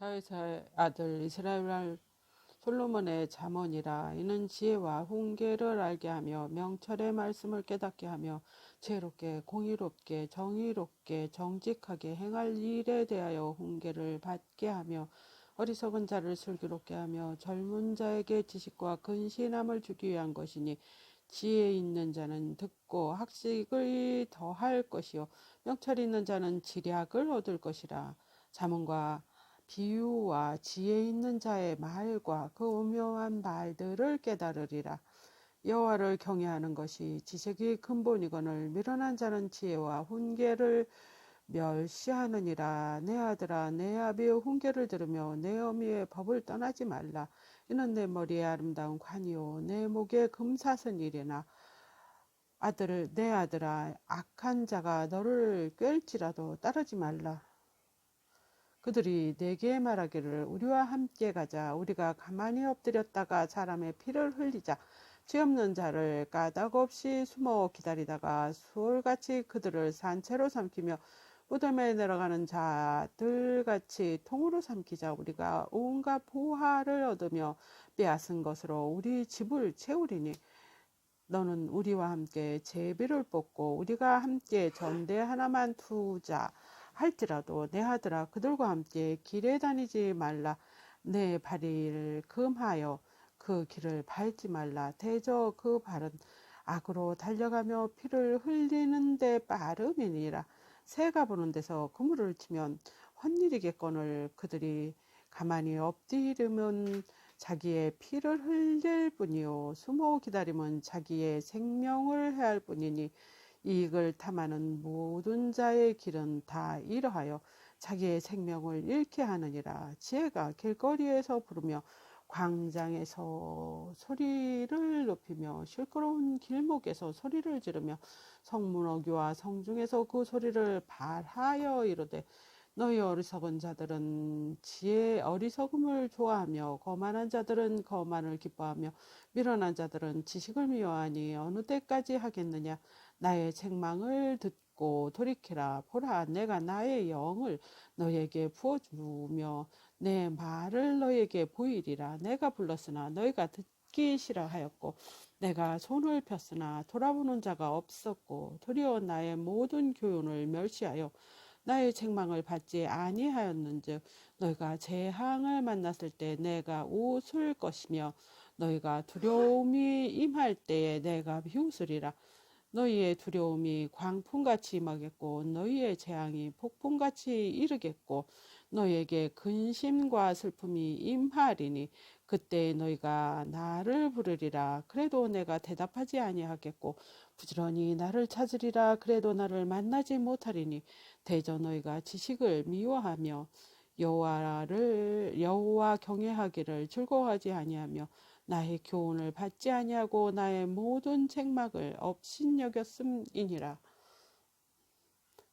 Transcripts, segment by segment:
다윗의 아들 이스라엘 솔로몬의 잠언이라. 이는 지혜와 훈계를 알게 하며 명철의 말씀을 깨닫게 하며 지혜롭게 공의롭게 정의롭게 정직하게 행할 일에 대하여 훈계를 받게 하며 어리석은 자를 슬기롭게 하며 젊은 자에게 지식과 근신함을 주기 위한 것이니, 지혜 있는 자는 듣고 학식을 더할 것이요 명철 있는 자는 지략을 얻을 것이라. 잠언과 비유와 지혜 있는 자의 말과 그 오묘한 말들을 깨달으리라. 여호와를 경외하는 것이 지식의 근본이거늘 미련한 자는 지혜와 훈계를 멸시하느니라. 내 아들아, 내 아비의 훈계를 들으며 내 어미의 법을 떠나지 말라. 이는 내 머리에 아름다운 관이요 내 목에 금사슬이리나. 내 아들아, 악한 자가 너를 꿰을지라도 따르지 말라. 그들이 내게 말하기를 우리와 함께 가자. 우리가 가만히 엎드렸다가 사람의 피를 흘리자. 죄 없는 자를 까닭없이 숨어 기다리다가 수월같이 그들을 산채로 삼키며 무덤에 내려가는 자들같이 통으로 삼키자. 우리가 온갖 보화를 얻으며 빼앗은 것으로 우리 집을 채우리니, 너는 우리와 함께 제비를 뽑고 우리가 함께 전대 하나만 두자 할지라도 내 아들아, 그들과 함께 길에 다니지 말라. 내 발을 금하여 그 길을 밟지 말라. 대저 그 발은 악으로 달려가며 피를 흘리는데 빠름이니라. 새가 보는 데서 그물을 치면 헛일이겠거늘 그들이 가만히 엎드리면 자기의 피를 흘릴 뿐이요 숨어 기다림은 자기의 생명을 해할 뿐이니, 이익을 탐하는 모든 자의 길은 다 이러하여 자기의 생명을 잃게 하느니라. 지혜가 길거리에서 부르며 광장에서 소리를 높이며 시끄러운 길목에서 소리를 지르며 성문어귀와 성중에서 그 소리를 발하여 이르되, 너희 어리석은 자들은 어리석음을 좋아하며 거만한 자들은 거만을 기뻐하며 미련한 자들은 지식을 미워하니 어느 때까지 하겠느냐. 나의 책망을 듣고 돌이키라. 보라, 내가 나의 영을 너에게 부어주며 내 말을 너에게 보이리라. 내가 불렀으나 너희가 듣기 싫어하였고 내가 손을 폈으나 돌아보는 자가 없었고 도리어 나의 모든 교훈을 멸시하여 나의 책망을 받지 아니하였는즉, 너희가 재앙을 만났을 때 내가 웃을 것이며 너희가 두려움이 임할 때에 내가 비웃으리라. 너희의 두려움이 광풍같이 임하겠고 너희의 재앙이 폭풍같이 이르겠고 너희에게 근심과 슬픔이 임하리니, 그때 너희가 나를 부르리라. 그래도 내가 대답하지 아니하겠고 부지런히 나를 찾으리라. 그래도 나를 만나지 못하리니, 대저 너희가 지식을 미워하며 여호와 경외하기를 즐거워하지 아니하며 나의 교훈을 받지 아니하고 나의 모든 책망을 업신여겼음이니라.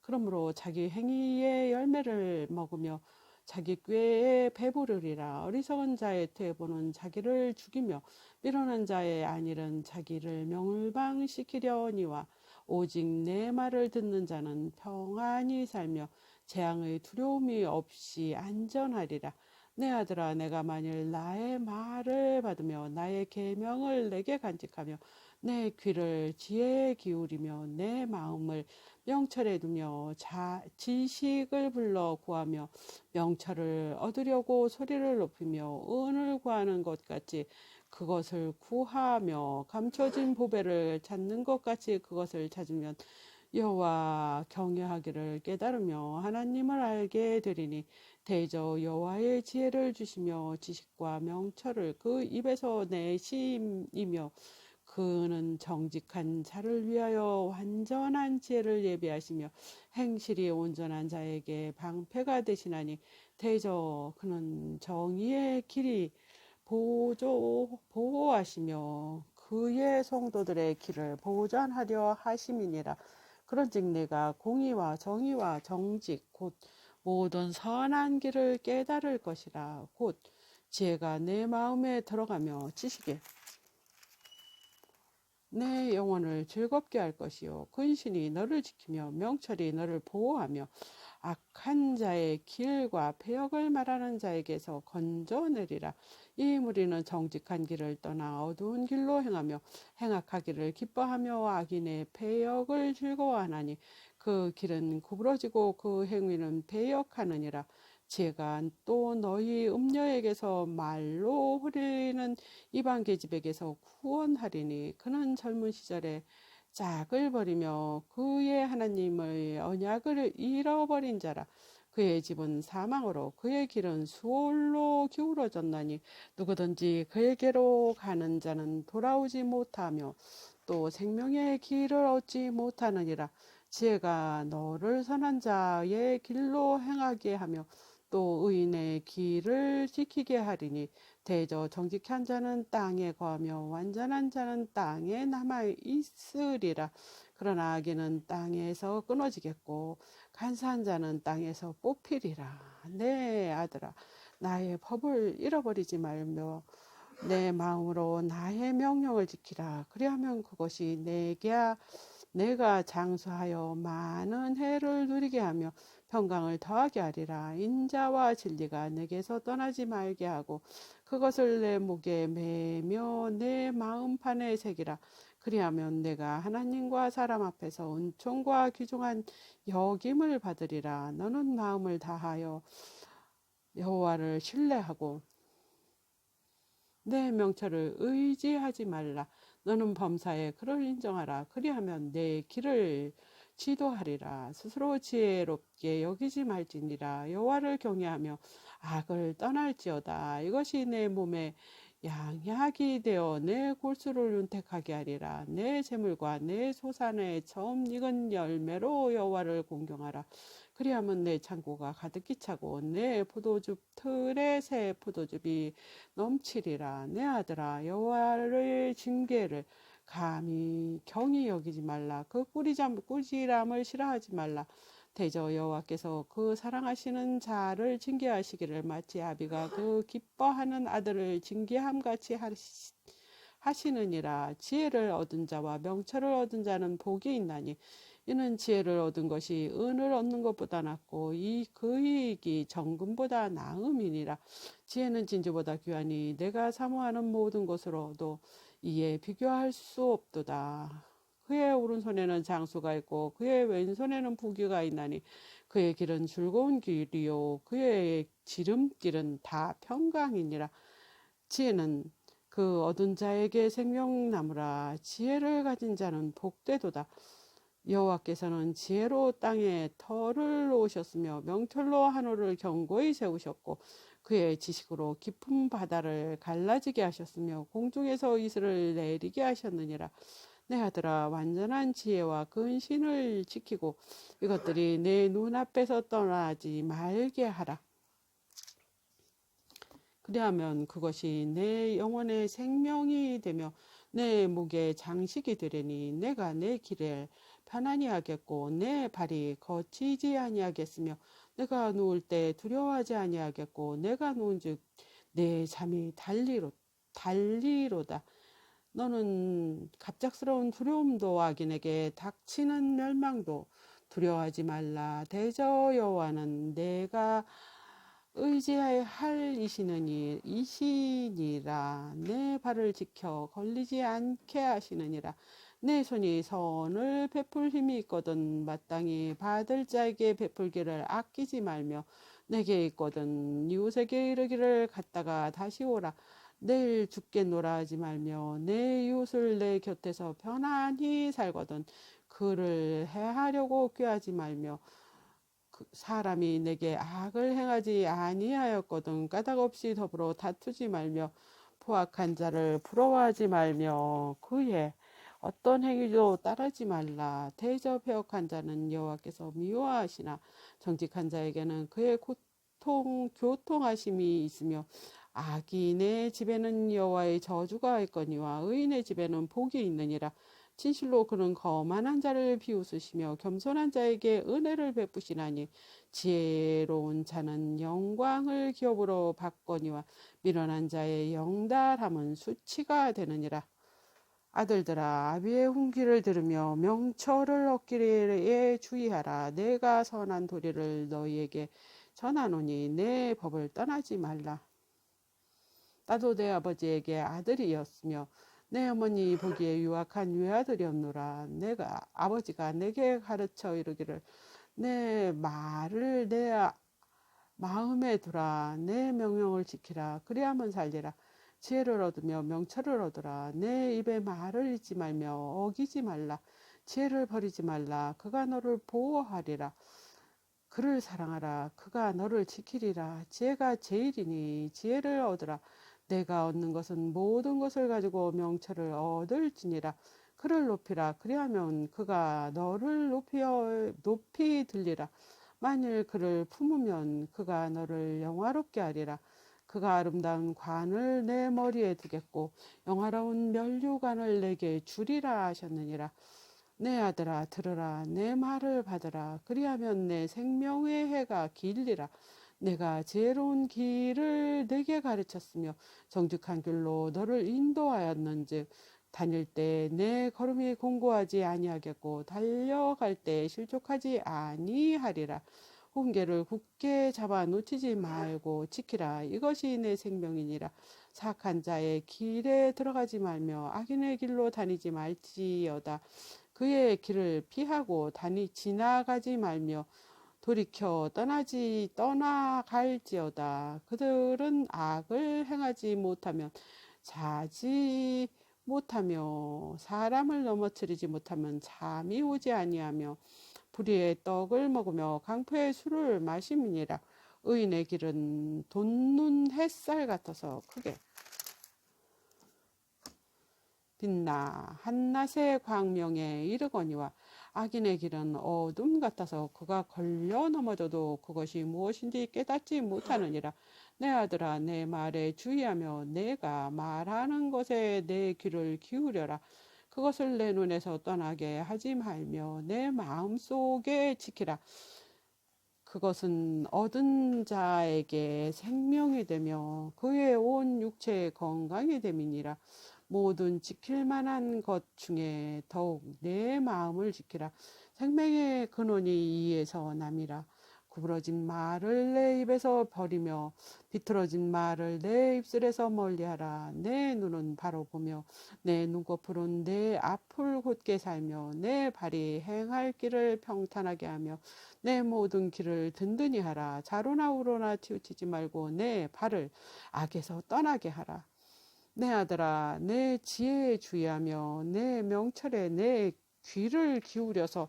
그러므로 자기 행위의 열매를 먹으며 자기 꾀에 배부르리라. 어리석은 자의 퇴보는 자기를 죽이며 미련한 자의 안일은 자기를 명울방시키려니와 오직 내 말을 듣는 자는 평안히 살며 재앙의 두려움이 없이 안전하리라. 내 아들아, 내가 만일 나의 말을 받으며 나의 계명을 내게 간직하며 내 귀를 지혜에 기울이며 내 마음을 명철에 두며 지식을 불러 구하며 명철을 얻으려고 소리를 높이며 은을 구하는 것 같이 그것을 구하며 감춰진 보배를 찾는 것 같이 그것을 찾으면 여호와 경외하기를 깨달으며 하나님을 알게 되리니, 대저 여호와의 지혜를 주시며 지식과 명철을 그 입에서 내심이며 그는 정직한 자를 위하여 완전한 지혜를 예비하시며 행실이 온전한 자에게 방패가 되시나니, 대저 그는 정의의 길이 보호하시며 그의 성도들의 길을 보전하려 하심이니라. 그런즉 내가 공의와 정의와 정직 곧 모든 선한 길을 깨달을 것이라. 곧 지혜가 내 마음에 들어가며 지식에 내 영혼을 즐겁게 할 것이요 근신이 너를 지키며 명철이 너를 보호하며 악한 자의 길과 패역을 말하는 자에게서 건져내리라. 이 무리는 정직한 길을 떠나 어두운 길로 행하며 행악하기를 기뻐하며 악인의 패역을 즐거워하나니 그 길은 구부러지고 그 행위는 패역하느니라. 제가 또 너희 음녀에게서 말로 흐리는 이방 계집에게서 구원하리니 그는 젊은 시절에 짝을 버리며 그의 하나님의 언약을 잃어버린 자라. 그의 집은 사망으로 그의 길은 수올로 기울어졌나니 누구든지 그에게로 가는 자는 돌아오지 못하며 또 생명의 길을 얻지 못하느니라. 지혜가 너를 선한 자의 길로 행하게 하며 또 의인의 길을 지키게 하리니 대저 정직한 자는 땅에 거하며 완전한 자는 땅에 남아 있으리라. 그러나 악인은 땅에서 끊어지겠고 간사한 자는 땅에서 뽑히리라. 내 아들아, 나의 법을 잃어버리지 말며 내 마음으로 나의 명령을 지키라. 그리하면 그것이 내가 장수하여 많은 해를 누리게 하며 평강을 더하게 하리라. 인자와 진리가 내게서 떠나지 말게 하고 그것을 내 목에 매며 내 마음판에 새기라. 그리하면 내가 하나님과 사람 앞에서 은총과 귀중한 여김을 받으리라. 너는 마음을 다하여 여호와를 신뢰하고 내 명철을 의지하지 말라. 너는 범사에 그를 인정하라. 그리하면 내 길을 지도하리라. 스스로 지혜롭게 여기지 말지니라. 여호와를 경외하며 악을 떠날지어다. 이것이 내 몸에 양약이 되어 내 골수를 윤택하게 하리라. 내 재물과 내 소산의 처음 익은 열매로 여호와를 공경하라. 그리하면 내 창고가 가득히 차고 내 포도즙 틀에 새 포도즙이 넘치리라. 내 아들아, 여호와의 징계를 감히 경히 여기지 말라. 그 꾸지람을 싫어하지 말라. 대저 여호와께서 그 사랑하시는 자를 징계하시기를 마치 아비가 그 기뻐하는 아들을 징계함같이 하시느니라. 지혜를 얻은 자와 명철을 얻은 자는 복이 있나니 이는 지혜를 얻은 것이 은을 얻는 것보다 낫고 그 이익이 정금보다 나음이니라. 지혜는 진주보다 귀하니 내가 사모하는 모든 것으로도 이에 비교할 수 없도다. 그의 오른손에는 장수가 있고 그의 왼손에는 부귀가 있나니 그의 길은 즐거운 길이요 그의 지름길은 다 평강이니라. 지혜는 그 얻은 자에게 생명나무라. 지혜를 가진 자는 복되도다. 여호와께서는 지혜로 땅에 터를 놓으셨으며 명철로 하늘을 견고히 세우셨고 그의 지식으로 깊은 바다를 갈라지게 하셨으며 공중에서 이슬을 내리게 하셨느니라. 내 아들아, 완전한 지혜와 근신을 지키고 이것들이 내 눈앞에서 떠나지 말게 하라. 그리하면 그것이 내 영혼의 생명이 되며 내 목에 장식이 되리니 내가 내 길을 편안히 하겠고 내 발이 거치지 아니하겠으며 내가 누울 때 두려워하지 아니하겠고 내가 누운즉 내 잠이 달리로다. 너는 갑작스러운 두려움도 악인에게 닥치는 멸망도 두려워하지 말라. 대저 여호와는 내가 의지하여 할 이시니라. 내 발을 지켜 걸리지 않게 하시느니라. 내 손이 선을 베풀 힘이 있거든 마땅히 받을 자에게 베풀기를 아끼지 말며 내게 있거든 이웃에게 이르기를 갔다가 다시 오라. 내일 죽겠노라 하지 말며 내 이웃을 내 곁에서 편안히 살거든 그를 해하려고 꾀하지 말며 사람이 내게 악을 행하지 아니하였거든 까닭없이 더불어 다투지 말며 포악한 자를 부러워하지 말며 그의 어떤 행위도 따르지 말라. 대저패역한 자는 여호와께서 미워하시나 정직한 자에게는 그의 교통하심이 있으며 악인의 집에는 여호와의 저주가 있거니와 의인의 집에는 복이 있느니라. 진실로 그는 거만한 자를 비웃으시며 겸손한 자에게 은혜를 베푸시나니 지혜로운 자는 영광을 기업으로 받거니와 미련한 자의 영달함은 수치가 되느니라. 아들들아 아비의 훈기를 들으며 명철을 얻기에 주의하라. 내가 선한 도리를 너희에게 전하노니 내 법을 떠나지 말라. 나도 내 아버지에게 아들이었으며 내 어머니 보기에 유악한 외아들이었노라. 내가 아버지가 내게 가르쳐 이르기를 내 말을 내 마음에 두라. 내 명령을 지키라. 그리하면 살리라. 지혜를 얻으며 명철을 얻으라. 내 입에 말을 잊지 말며 어기지 말라. 지혜를 버리지 말라. 그가 너를 보호하리라. 그를 사랑하라. 그가 너를 지키리라. 지혜가 제일이니 지혜를 얻으라. 내가 얻는 것은 모든 것을 가지고 명철을 얻을지니라. 그를 높이라. 그리하면 그가 너를 높이 들리라. 만일 그를 품으면 그가 너를 영화롭게 하리라. 그가 아름다운 관을 내 머리에 두겠고 영화로운 면류관을 내게 주리라 하셨느니라. 내 아들아 들으라. 내 말을 받으라. 그리하면 내 생명의 해가 길리라. 내가 지혜로운 길을 내게 가르쳤으며 정직한 길로 너를 인도하였는즉 다닐 때 내 걸음이 공고하지 아니하겠고 달려갈 때 실족하지 아니하리라. 훈계를 굳게 잡아 놓치지 말고 지키라. 이것이 내 생명이니라. 사악한 자의 길에 들어가지 말며 악인의 길로 다니지 말지어다. 그의 길을 피하고 지나가지 말며 돌이켜 떠나갈지어다. 그들은 악을 행하지 못하면 자지 못하며 사람을 넘어뜨리지 못하면 잠이 오지 아니하며 불의의 떡을 먹으며 강포의 술을 마심이니라. 의인의 길은 돋는 햇살 같아서 크게 빛나 한낮의 광명에 이르거니와 악인의 길은 어둠 같아서 그가 걸려 넘어져도 그것이 무엇인지 깨닫지 못하느니라. 내 아들아 내 말에 주의하며 내가 말하는 것에 내 귀를 기울여라. 그것을 내 눈에서 떠나게 하지 말며 내 마음속에 지키라. 그것은 얻은 자에게 생명이 되며 그의 온 육체의 건강이 됨이니라. 모든 지킬 만한 것 중에 더욱 내 마음을 지키라. 생명의 근원이 이에서 남이라. 구부러진 말을 내 입에서 버리며 비틀어진 말을 내 입술에서 멀리하라. 내 눈은 바로 보며 내 눈꺼풀은 내 앞을 곧게 살며 내 발이 행할 길을 평탄하게 하며 내 모든 길을 든든히 하라. 좌로나 우로나 치우치지 말고 내 발을 악에서 떠나게 하라. 내 아들아 내 지혜에 주의하며 내 명철에 내 귀를 기울여서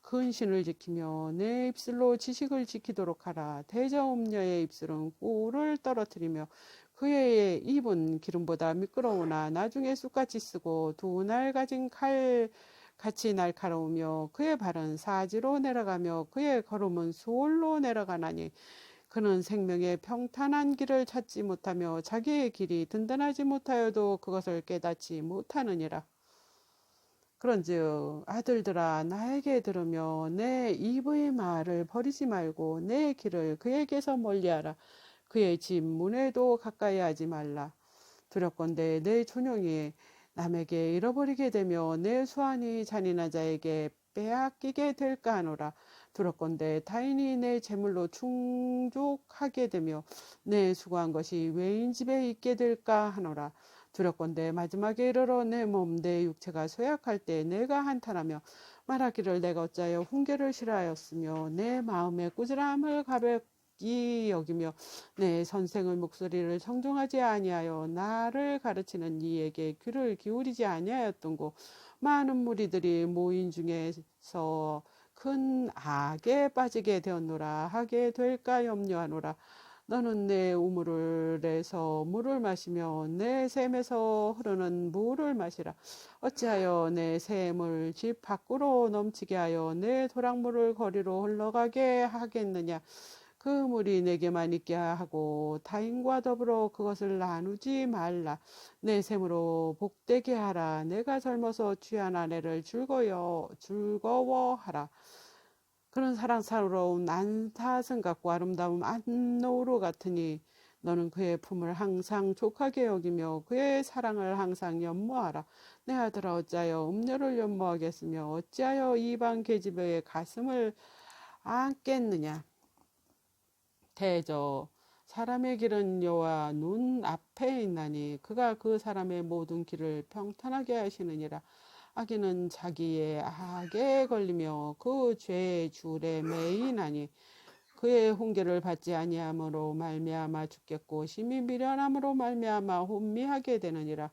근신을 지키며 내 입술로 지식을 지키도록 하라. 대저음녀의 입술은 꿀을 떨어뜨리며 그의 입은 기름보다 미끄러우나 나중에 쑥같이 쓰고 두 날 가진 칼 같이 날카로우며 그의 발은 사지로 내려가며 그의 걸음은 수월로 내려가나니 그는 생명의 평탄한 길을 찾지 못하며 자기의 길이 든든하지 못하여도 그것을 깨닫지 못하느니라. 그런즉 아들들아 나에게 들으며 내 입의 말을 버리지 말고 내 길을 그에게서 멀리하라. 그의 집 문에도 가까이 하지 말라. 두렵건대 내 존영이 남에게 잃어버리게 되며 내 수완이 잔인한 자에게 빼앗기게 될까 하노라. 두렵건대 타인이 내 재물로 충족하게 되며 내 수고한 것이 외인 집에 있게 될까 하노라. 두렵건대 마지막에 이르러 내 몸 내 육체가 쇠약할 때 내가 한탄하며 말하기를 내가 어찌하여 훈계를 싫어하였으며 내 마음의 꾸지람을 가볍게 여기며 내 선생의 목소리를 청종하지 아니하여 나를 가르치는 이에게 귀를 기울이지 아니하였던고. 많은 무리들이 모인 중에서 큰 악에 빠지게 되었노라 하게 될까 염려하노라. 너는 내 우물에서 물을 마시며 내 샘에서 흐르는 물을 마시라. 어찌하여 내 샘을 집 밖으로 넘치게 하여 내 도랑물을 거리로 흘러가게 하겠느냐. 그 물이 내게만 있게 하고 타인과 더불어 그것을 나누지 말라. 내 샘으로 복되게 하라. 내가 젊어서 취한 아내를 즐거워하라. 그런 사랑스러운 안타슴 같고 아름다운 안노루 같으니 너는 그의 품을 항상 족하게 여기며 그의 사랑을 항상 연모하라. 내 아들아 어찌하여 음녀를 연모하겠으며 어찌하여 이방 계집의 가슴을 안겠느냐. 대저 사람의 길은 여호와 눈 앞에 있나니 그가 그 사람의 모든 길을 평탄하게 하시느니라. 악인은 자기의 악에 걸리며 그 죄의 줄에 매이나니 그의 훈계를 받지 아니함으로 말미암아 죽겠고 심히 미련함으로 말미암아 혼미하게 되느니라.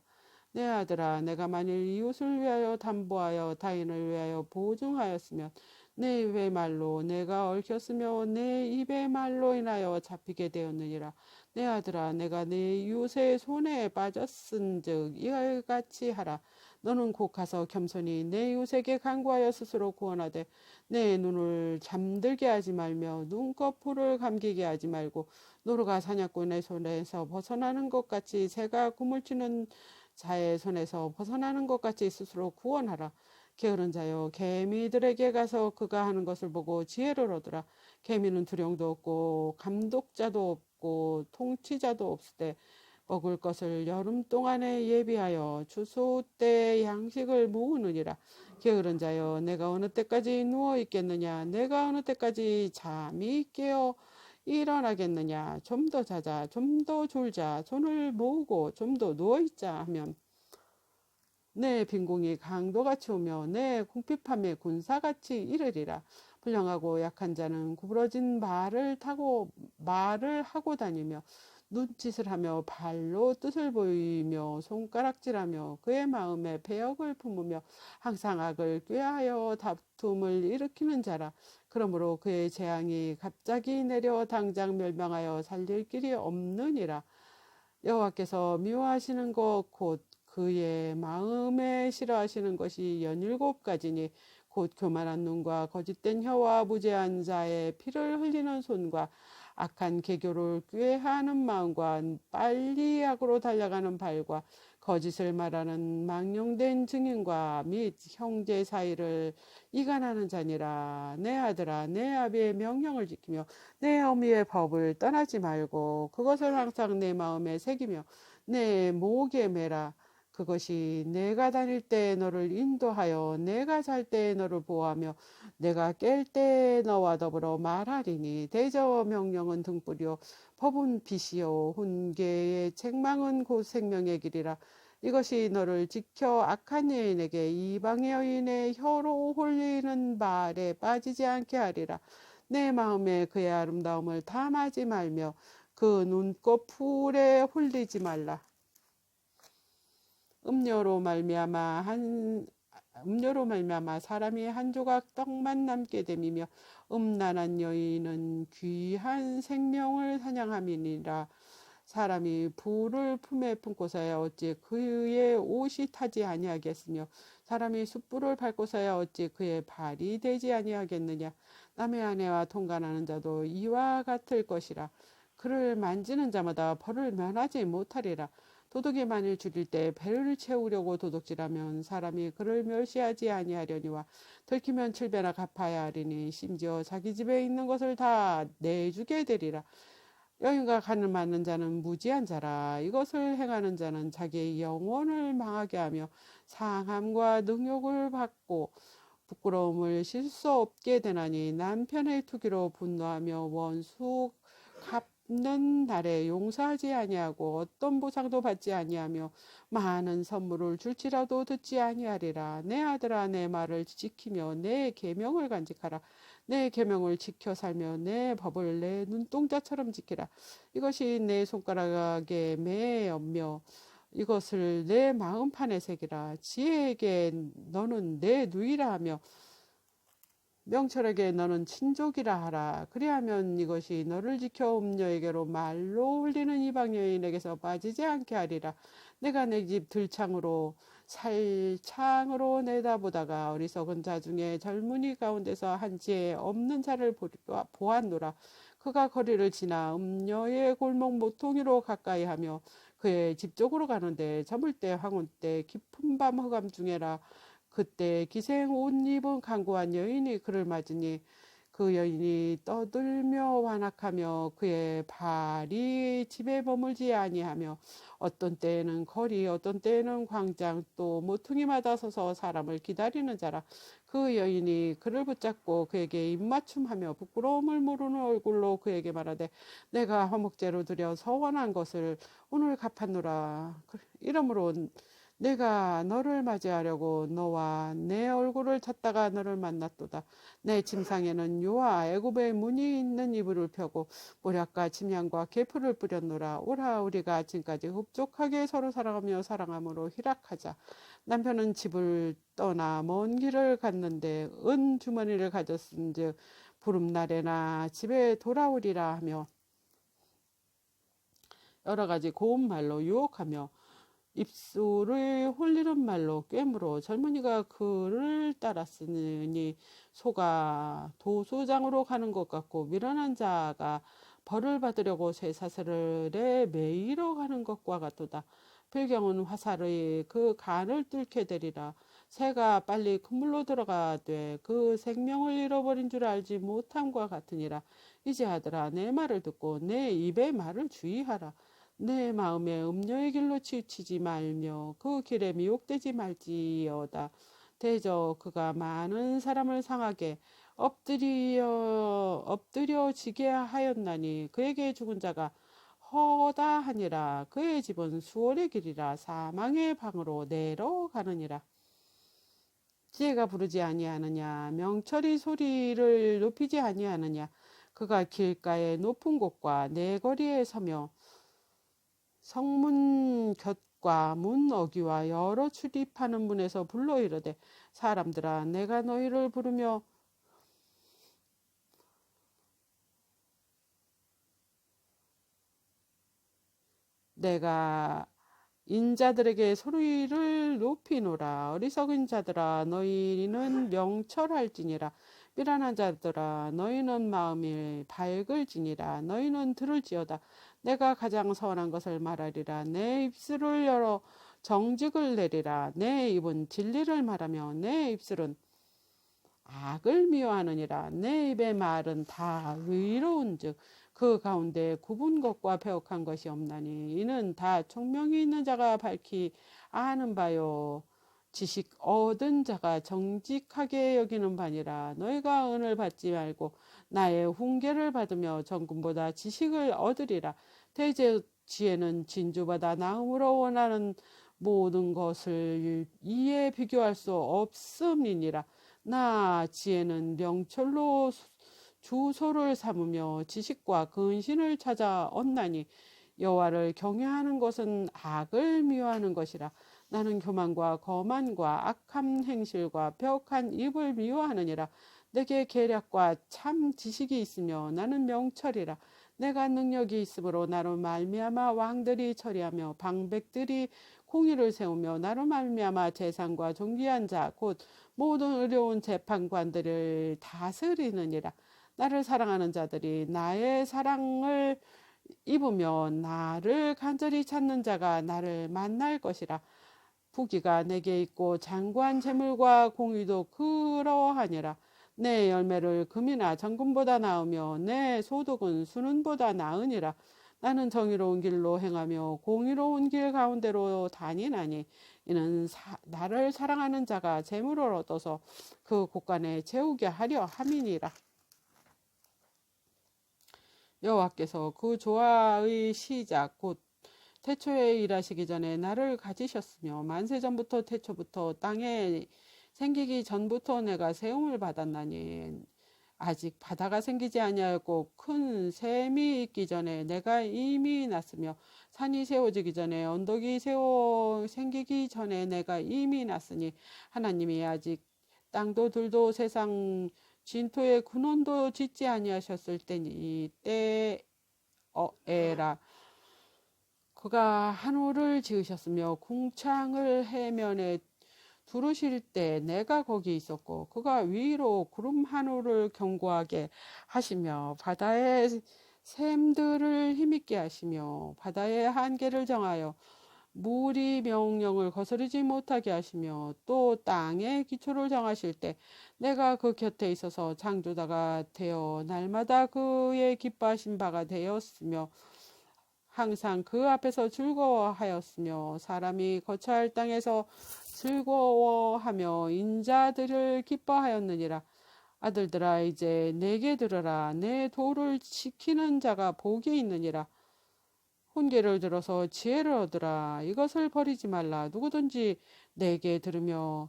내 아들아 내가 만일 이웃을 위하여 담보하여 타인을 위하여 보증하였으면 내 입의 말로 내가 얽혔으며 내 입의 말로 인하여 잡히게 되었느니라. 내 아들아 내가 내 이웃의 손에 빠졌은즉 이같이 하라. 너는 곧 가서 겸손히 내 이웃에게 간구하여 스스로 구원하되 내 눈을 잠들게 하지 말며 눈꺼풀을 감기게 하지 말고 노루가 사냥꾼의 손에서 벗어나는 것 같이 새가 그물 치는 자의 손에서 벗어나는 것 같이 스스로 구원하라. 게으른 자여 개미들에게 가서 그가 하는 것을 보고 지혜를 얻으라. 개미는 두령도 없고 감독자도 없고 통치자도 없을 때 먹을 것을 여름 동안에 예비하여 추수 때 양식을 모으느니라. 게으른 자여 내가 어느 때까지 누워 있겠느냐. 내가 어느 때까지 잠이 깨어 일어나겠느냐. 좀 더 자자, 좀 더 졸자, 손을 모으고 좀 더 누워있자 하면 내 빈공이 강도같이 오며 내 궁핍함에 군사같이 이르리라. 불량하고 약한 자는 구부러진 말을 하고 다니며 눈짓을 하며 발로 뜻을 보이며 손가락질하며 그의 마음에 배역을 품으며 항상 악을 꾀하여 다툼을 일으키는 자라. 그러므로 그의 재앙이 갑자기 내려 당장 멸망하여 살릴 길이 없느니라. 여호와께서 미워하시는 것 곧 그의 마음에 싫어하시는 것이 17가지니 곧 교만한 눈과 거짓된 혀와 무죄한 자의 피를 흘리는 손과 악한 계교를 꾀하는 마음과 빨리 악으로 달려가는 발과 거짓을 말하는 망령된 증인과 및 형제 사이를 이간하는 자니라. 내 아들아 내 아비의 명령을 지키며 내 어미의 법을 떠나지 말고 그것을 항상 내 마음에 새기며 내 목에 매라. 그것이 내가 다닐 때 너를 인도하여 내가 잘 때 너를 보호하며 내가 깰 때 너와 더불어 말하리니. 대저 명령은 등불이요 법은 빛이요 훈계의 책망은 곧 생명의 길이라. 이것이 너를 지켜 악한 여인에게 이방의 여인의 혀로 홀리는 말에 빠지지 않게 하리라. 내 마음에 그의 아름다움을 탐하지 말며 그 눈꺼풀에 홀리지 말라. 음료로 말미암아 사람이 한 조각 떡만 남게 됨이며 음란한 여인은 귀한 생명을 사냥함이니라. 사람이 불을 품에 품고서야 어찌 그의 옷이 타지 아니하겠으며 사람이 숯불을 밟고서야 어찌 그의 발이 되지 아니하겠느냐. 남의 아내와 통간하는 자도 이와 같을 것이라. 그를 만지는 자마다 벌을 면하지 못하리라. 도둑이 만일 죽일 때 배를 채우려고 도둑질하면 사람이 그를 멸시하지 아니하려니와 들키면 7배나 갚아야 하리니 심지어 자기 집에 있는 것을 다 내주게 되리라. 여인과 간을 맞는 자는 무지한 자라. 이것을 행하는 자는 자기의 영혼을 망하게 하며 상함과 능욕을 받고 부끄러움을 실 수 없게 되나니. 남편의 투기로 분노하며 원수 갚는 날에 용서하지 아니하고 어떤 보상도 받지 아니하며 많은 선물을 줄지라도 듣지 아니하리라. 내 아들아 내 말을 지키며 내 계명을 간직하라. 내 계명을 지켜 살며 내 법을 내 눈동자처럼 지키라. 이것이 내 손가락에 매었며 이것을 내 마음판에 새기라. 지혜에게 너는 내 누이라 하며 명철에게 너는 친족이라 하라. 그리하면 이것이 너를 지켜 음녀에게로 말로 흘리는 이방 여인에게서 빠지지 않게 하리라. 내가 내 집 들창으로 살창으로 내다보다가 어리석은 자 중에 젊은이 가운데서 한지에 없는 자를 보았노라. 그가 거리를 지나 음녀의 골목 모퉁이로 가까이 하며 그의 집 쪽으로 가는데 저물 때 황혼 때 깊은 밤 흑암 중에라. 그때 기생 옷 입은 강고한 여인이 그를 맞으니 그 여인이 떠들며 완악하며 그의 발이 집에 머물지 아니하며 어떤 때에는 거리 어떤 때에는 광장 또 모퉁이마다 서서 사람을 기다리는 자라. 그 여인이 그를 붙잡고 그에게 입맞춤하며 부끄러움을 모르는 얼굴로 그에게 말하되 내가 화목제로 드려 서원한 것을 오늘 갚았노라. 이러므로 내가 너를 맞이하려고 너와 내 얼굴을 찾다가 너를 만났도다. 내 침상에는 요와 애굽의 무늬 있는 이불을 펴고 모략과 침향과 계풀을 뿌렸노라. 오라 우리가 아침까지 흡족하게 서로 사랑하며 사랑함으로 희락하자. 남편은 집을 떠나 먼 길을 갔는데 은 주머니를 가졌은즉 부름날에나 집에 돌아오리라 하며 여러 가지 고운 말로 유혹하며 입술을 홀리는 말로 꿰물어 젊은이가 그를 따랐으니 소가 도수장으로 가는 것 같고 미련한 자가 벌을 받으려고 쇠사슬에 매이러 가는 것과 같도다. 필경은 화살의 그 간을 뚫게 되리라. 새가 빨리 그물로 들어가되 그 생명을 잃어버린 줄 알지 못함과 같으니라. 이제 아들아 내 말을 듣고 내 입의 말을 주의하라. 내 마음에 음녀의 길로 치우치지 말며 그 길에 미혹되지 말지어다. 대저 그가 많은 사람을 상하게 엎드려지게 하였나니 그에게 죽은 자가 허다하니라. 그의 집은 수월의 길이라 사망의 방으로 내려가느니라. 지혜가 부르지 아니하느냐 명철이 소리를 높이지 아니하느냐. 그가 길가의 높은 곳과 내 거리에 서며 성문 곁과 문 어귀와 여러 출입하는 문에서 불러 이르되 사람들아 내가 너희를 부르며 내가 인자들에게 소리를 높이노라. 어리석은 자들아 너희는 명철할지니라. 미련한 자들아 너희는 마음이 밝을지니라. 너희는 들을지어다. 내가 가장 선한 것을 말하리라. 내 입술을 열어 정직을 내리라. 내 입은 진리를 말하며 내 입술은 악을 미워하느니라. 내 입의 말은 다 의로운즉 그 가운데 굽은 것과 배역한 것이 없나니 이는 다 총명이 있는 자가 밝히 아는 바요 지식 얻은 자가 정직하게 여기는 바니라. 너희가 은을 받지 말고 나의 훈계를 받으며 정금보다 지식을 얻으리라. 대제 지혜는 진주보다 나음으로 원하는 모든 것을 이에 비교할 수 없음이니라. 나 지혜는 명철로 주소를 삼으며 지식과 근신을 찾아 얻나니 여호와를 경외하는 것은 악을 미워하는 것이라. 나는 교만과 거만과 악한 행실과 벼룩한 입을 미워하느니라. 내게 계략과 참 지식이 있으며 나는 명철이라. 내가 능력이 있으므로 나로 말미암아 왕들이 처리하며 방백들이 공의를 세우며 나로 말미암아 재상과 존귀한 자 곧 모든 의로운 재판관들을 다스리느니라. 나를 사랑하는 자들이 나의 사랑을 입으며 나를 간절히 찾는 자가 나를 만날 것이라. 부귀가 내게 있고 장관 재물과 공의도 그러하니라. 내 열매를 금이나 정금보다 나으며 내 소득은 수는보다 나으니라. 나는 정의로운 길로 행하며 공의로운 길 가운데로 다니나니 이는 나를 사랑하는 자가 재물을 얻어서 그 곳간에 채우게 하려 함이니라. 여호와께서 그 조화의 시작 곧 태초에 일하시기 전에 나를 가지셨으며 만세 전부터 태초부터 땅에 생기기 전부터 내가 세움을 받았나니 아직 바다가 생기지 아니하였고 큰 샘이 있기 전에 내가 이미 났으며 산이 세워지기 전에 언덕이 생기기 전에 내가 이미 났으니 하나님이 아직 땅도 들도 세상 진토의 근원도 짓지 아니하셨을 때니 때에라. 그가 하늘을 지으셨으며 궁창을 해면에 두르실 때 내가 거기 있었고 그가 위로 구름 하늘을 견고하게 하시며 바다의 샘들을 힘있게 하시며 바다의 한계를 정하여 무리 명령을 거스르지 못하게 하시며 또 땅의 기초를 정하실 때 내가 그 곁에 있어서 창조자가 되어 날마다 그의 기뻐하신 바가 되었으며 항상 그 앞에서 즐거워하였으며 사람이 거처할 땅에서 즐거워하며 인자들을 기뻐하였느니라. 아들들아 이제 내게 들으라. 내 도를 지키는 자가 복이 있느니라. 훈계를 들어서 지혜를 얻으라. 이것을 버리지 말라. 누구든지 내게 들으며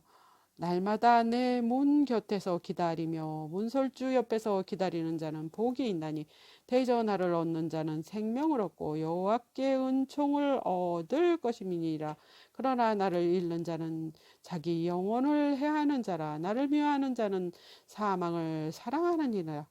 날마다 내 문 곁에서 기다리며 문설주 옆에서 기다리는 자는 복이 있나니 대저 나를 얻는 자는 생명을 얻고 여호와께 은총을 얻을 것임이니라. 그러나 나를 잃는 자는 자기 영혼을 해하는 자라. 나를 미워하는 자는 사망을 사랑하느니라.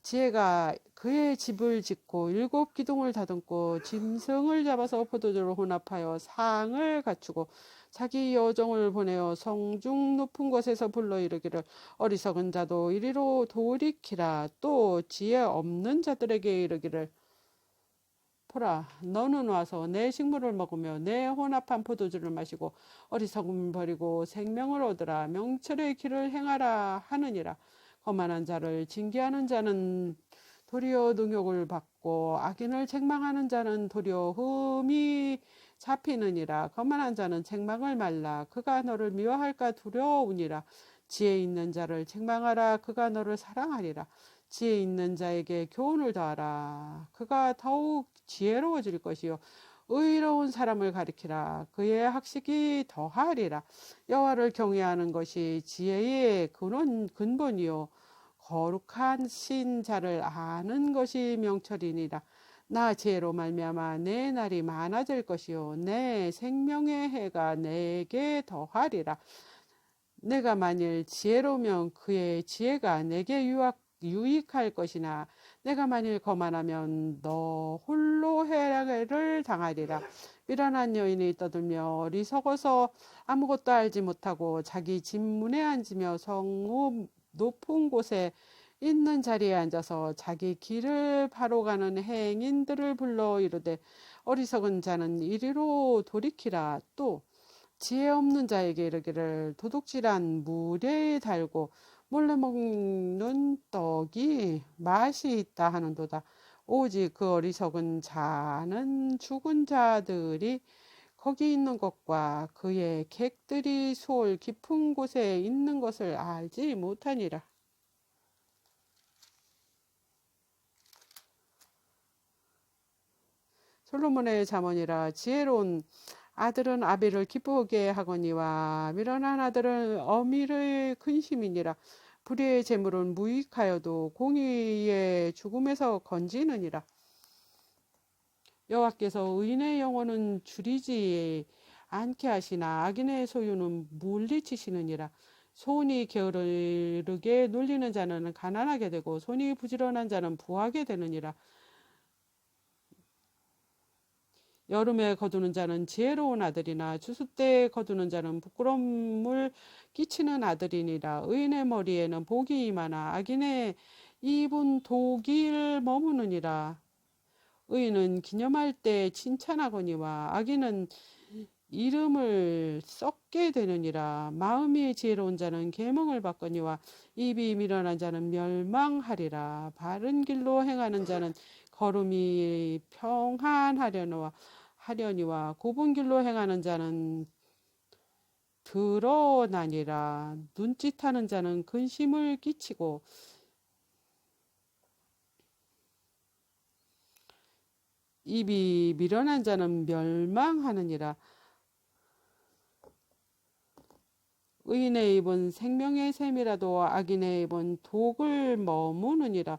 지혜가 그의 집을 짓고 일곱 기둥을 다듬고 짐승을 잡아서 포도주로 혼합하여 상을 갖추고 자기 여종을 보내어 성중 높은 곳에서 불러 이르기를 어리석은 자도 이리로 돌이키라. 또 지혜 없는 자들에게 이르기를 보라, 너는 와서 내 식물을 먹으며 내 혼합한 포도주를 마시고 어리석음을 버리고 생명을 얻으라. 명철의 길을 행하라 하느니라. 거만한 자를 징계하는 자는 도리어 능욕을 받고 악인을 책망하는 자는 도리어 흠이 잡히느니라. 거만한 자는 책망을 말라. 그가 너를 미워할까 두려우니라. 지혜 있는 자를 책망하라. 그가 너를 사랑하리라. 지혜 있는 자에게 교훈을 더하라. 그가 더욱 지혜로워질 것이요 의로운 사람을 가리키라. 그의 학식이 더하리라. 여호와를 경외하는 것이 지혜의 근본이요 거룩하신 자를 아는 것이 명철이니라. 나 지혜로 말미암아 내 날이 많아질 것이요 내 생명의 해가 내게 더하리라. 내가 만일 지혜로우면 그의 지혜가 내게 유익할 것이나 내가 만일 거만하면 너 홀로 해를 당하리라. 미련한 여인이 떠들며 어리석어서 아무것도 알지 못하고 자기 집 문에 앉으며 성읍 높은 곳에 있는 자리에 앉아서 자기 길을 바로 가는 행인들을 불러 이르되 어리석은 자는 이리로 돌이키라. 또 지혜 없는 자에게 이르기를 도둑질한 물에 달고 몰래 먹는 떡이 맛이 있다 하는도다. 오직 그 어리석은 자는 죽은 자들이 거기 있는 것과 그의 객들이 수월 깊은 곳에 있는 것을 알지 못하니라. 솔로몬의 잠언이라. 지혜로운 아들은 아비를 기쁘게 하거니와 미련한 아들은 어미를 근심이니라. 불의의 재물은 무익하여도 공의의 죽음에서 건지느니라. 여호와께서 의인의 영혼은 줄이지 않게 하시나 악인의 소유는 물리치시느니라. 손이 게으르게 놀리는 자는 가난하게 되고 손이 부지런한 자는 부하게 되느니라. 여름에 거두는 자는 지혜로운 아들이나 추수 때에 거두는 자는 부끄러움을 끼치는 아들이니라. 의인의 머리에는 복이 임하나 악인의 입은 독이 머무느니라. 의인은 기념할 때 칭찬하거니와 악인은 이름을 썩게 되느니라. 마음이 지혜로운 자는 계명을 받거니와 입이 미련한 자는 멸망하리라. 바른 길로 행하는 자는 걸음이 평안하려니와 곱은 길로 행하는 자는 드러나니라. 눈짓하는 자는 근심을 끼치고 입이 미련한 자는 멸망하느니라. 의인의 입은 생명의 샘이라도 악인의 입은 독을 머무느니라.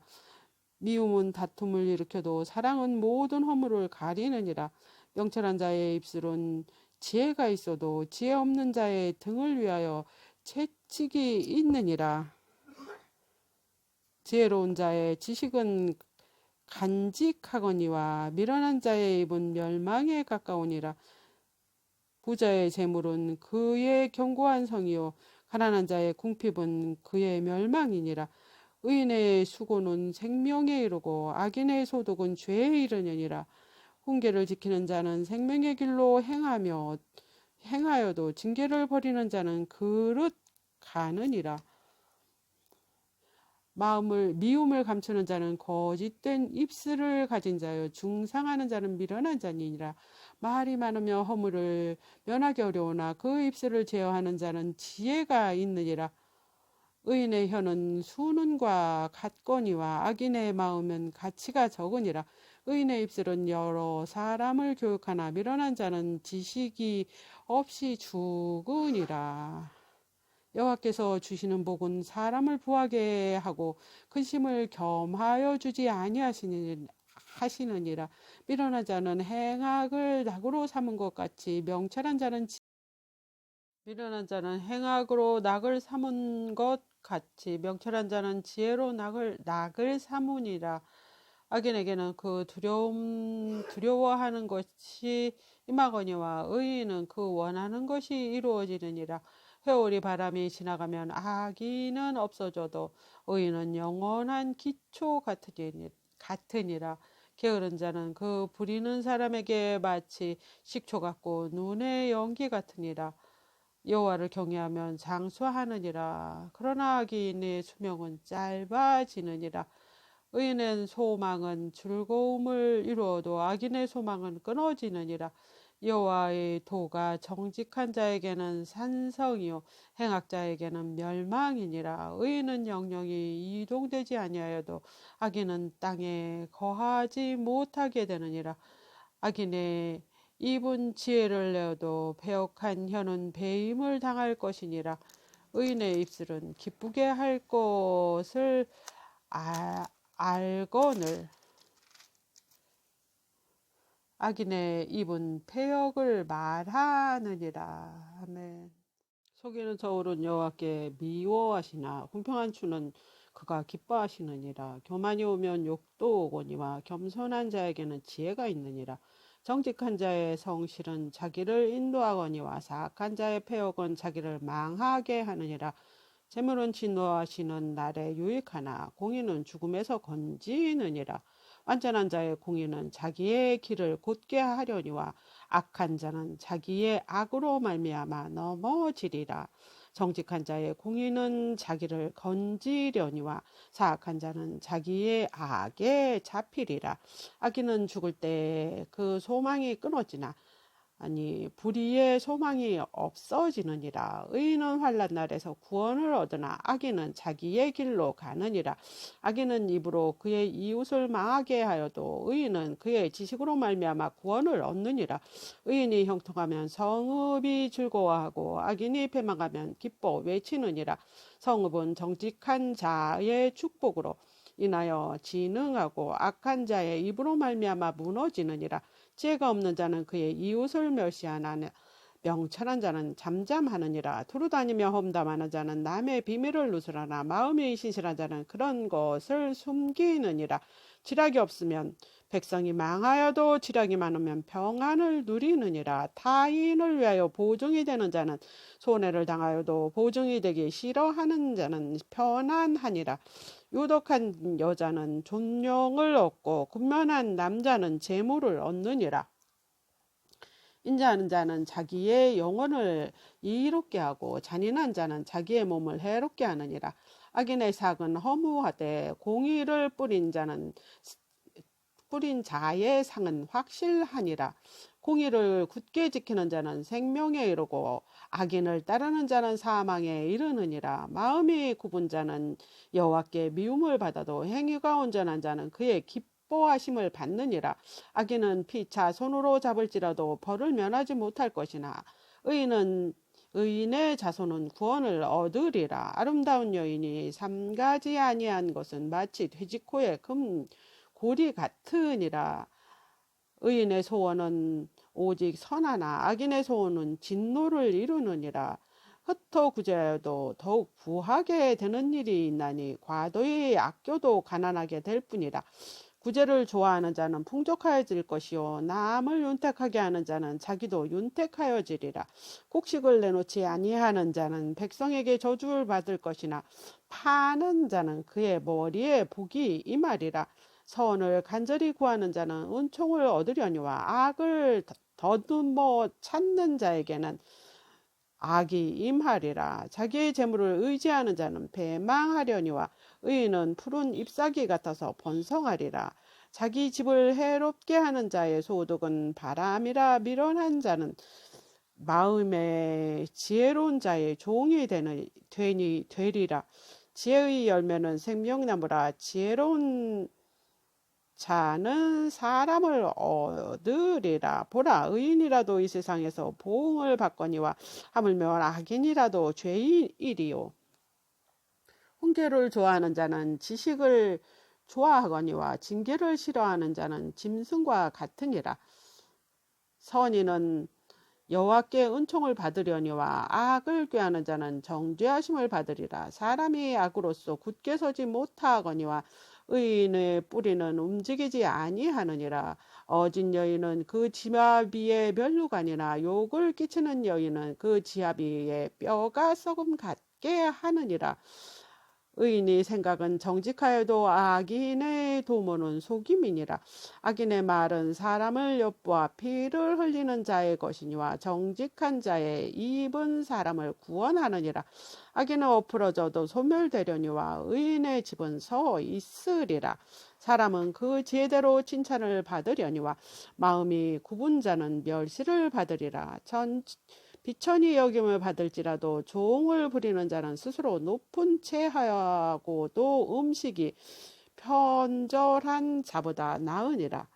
미움은 다툼을 일으켜도 사랑은 모든 허물을 가리느니라. 명철한 자의 입술은 지혜가 있어도 지혜 없는 자의 등을 위하여 채찍이 있느니라. 지혜로운 자의 지식은 간직하거니와 미련한 자의 입은 멸망에 가까우니라. 부자의 재물은 그의 견고한 성이요 가난한 자의 궁핍은 그의 멸망이니라. 의인의 수고는 생명에 이르고 악인의 소득은 죄에 이르느니라. 훈계를 지키는 자는 생명의 길로 행하여도 징계를 버리는 자는 그릇 가느니라. 미움을 감추는 자는 거짓된 입술을 가진 자요 중상하는 자는 미련한 자니라. 말이 많으며 허물을 면하기 어려우나 그 입술을 제어하는 자는 지혜가 있느니라. 의인의 혀는 수는과 같거니와 악인의 마음은 가치가 적으니라. 의인의 입술은 여러 사람을 교육하나 미련한 자는 지식이 없이 죽으니라. 여호와께서 주시는 복은 사람을 부하게 하고 근심을 겸하여 주지 아니하시느니라. 미련한 자는 행악을 낙으로 삼은 것 같이 행악으로 낙을 삼은 것 같이 명철한 자는 지혜로 낙을 삼으니라. 악인에게는 그 두려워하는 것이 임하거니와 의인은 그 원하는 것이 이루어지느니라. 회오리 바람이 지나가면 악인은 없어져도 의인은 영원한 기초 같으니라. 게으른 자는 그 부리는 사람에게 마치 식초 같고 눈의 연기 같으니라. 여호와를 경외하면 장수하느니라. 그러나 악인의 수명은 짧아지느니라. 의인의 소망은 즐거움을 이루어도 악인의 소망은 끊어지느니라. 여호와의 도가 정직한 자에게는 산성이요 행악자에게는 멸망이니라. 의인은 영영이 이동되지 아니하여도 악인은 땅에 거하지 못하게 되느니라. 악인의 입은 지혜를 내어도 배역한 혀는 배임을 당할 것이니라. 의인의 입술은 기쁘게 할 것을 알거늘 악인의 입은 패역을 말하느니라. 아멘. 속이는 저울은 여호와께 미워하시나 공평한 추는 그가 기뻐하시느니라. 교만이 오면 욕도 오거니와 겸손한 자에게는 지혜가 있느니라. 정직한 자의 성실은 자기를 인도하거니와 사악한 자의 패역은 자기를 망하게 하느니라. 재물은 진노하시는 날에 유익하나 공의는 죽음에서 건지느니라. 완전한 자의 공의는 자기의 길을 곧게 하려니와 악한 자는 자기의 악으로 말미암아 넘어지리라. 정직한 자의 공의는 자기를 건지려니와 사악한 자는 자기의 악에 잡히리라. 악인은 죽을 때 그 소망이 끊어지나 불의의 소망이 없어지느니라. 의인은 환난 날에서 구원을 얻으나 악인은 자기의 길로 가느니라. 악인은 입으로 그의 이웃을 망하게 하여도 의인은 그의 지식으로 말미암아 구원을 얻느니라. 의인이 형통하면 성읍이 즐거워하고 악인이 패망하면 기뻐 외치느니라. 성읍은 정직한 자의 축복으로 인하여 진흥하고 악한 자의 입으로 말미암아 무너지느니라. 지혜가 없는 자는 그의 이웃을 멸시하나 명철한 자는 잠잠하느니라. 두루다니며 험담하는 자는 남의 비밀을 누설하나 마음이 신실한 자는 그런 것을 숨기느니라. 지략이 없으면 백성이 망하여도 지략이 많으면 평안을 누리느니라. 타인을 위하여 보증이 되는 자는 손해를 당하여도 보증이 되기 싫어하는 자는 편안하니라. 유독한 여자는 존령을 얻고 군면한 남자는 재물을 얻느니라. 인자하는 자는 자기의 영혼을 이롭게 하고 잔인한 자는 자기의 몸을 해롭게 하느니라. 악인의 삭은 허무하되 공의를 뿌린 자의 상은 확실하니라. 공의를 굳게 지키는 자는 생명에 이르고 악인을 따르는 자는 사망에 이르느니라. 마음이 굽은 자는 여호와께 미움을 받아도 행위가 온전한 자는 그의 기뻐하심을 받느니라. 악인은 피차 손으로 잡을지라도 벌을 면하지 못할 것이나 의인의 자손은 구원을 얻으리라. 아름다운 여인이 삼가지 아니한 것은 마치 돼지코의 고리 같으니라. 의인의 소원은 오직 선하나 악인의 소원은 진노를 이루느니라. 흩어 구제하여도 더욱 부하게 되는 일이 있나니 과도히 아껴도 가난하게 될 뿐이라. 구제를 좋아하는 자는 풍족하여질 것이요 남을 윤택하게 하는 자는 자기도 윤택하여지리라. 곡식을 내놓지 아니하는 자는 백성에게 저주를 받을 것이나 파는 자는 그의 머리에 복이 임하리라. 선을 간절히 구하는 자는 은총을 얻으려니와 악을 더듬어 찾는 자에게는 악이 임하리라. 자기의 재물을 의지하는 자는 배망하려니와 의인은 푸른 잎사귀 같아서 번성하리라. 자기 집을 해롭게 하는 자의 소득은 바람이라. 미련한 자는 마음에 지혜로운 자의 종이 되리라. 지혜의 열매는 생명나무라. 지혜로운 자는 사람을 얻으리라. 보라, 의인이라도 이 세상에서 보응을 받거니와 하물며 악인이라도 죄인이리요. 훈계를 좋아하는 자는 지식을 좋아하거니와 징계를 싫어하는 자는 짐승과 같으니라. 선인은 여호와께 은총을 받으려니와 악을 꾀하는 자는 정죄하심을 받으리라. 사람이 악으로서 굳게 서지 못하거니와 의인의 뿌리는 움직이지 아니하느니라. 어진 여인은 그 지압 위에 면류관이나 욕을 끼치는 여인은 그 지압 위에 뼈가 썩음 같게 하느니라. 의인의 생각은 정직하여도 악인의 도모는 속임이니라. 악인의 말은 사람을 엿보아 피를 흘리는 자의 것이니와 정직한 자의 입은 사람을 구원하느니라. 악인은 엎으러져도 소멸되려니와 의인의 집은 서 있으리라. 사람은 그 지혜대로 칭찬을 받으려니와 마음이 굽은 자는 멸시를 받으리라. 비천이 여김을 받을지라도 조응을 부리는 자는 스스로 높은 채 하고도 음식이 편절한 자보다 나으니라.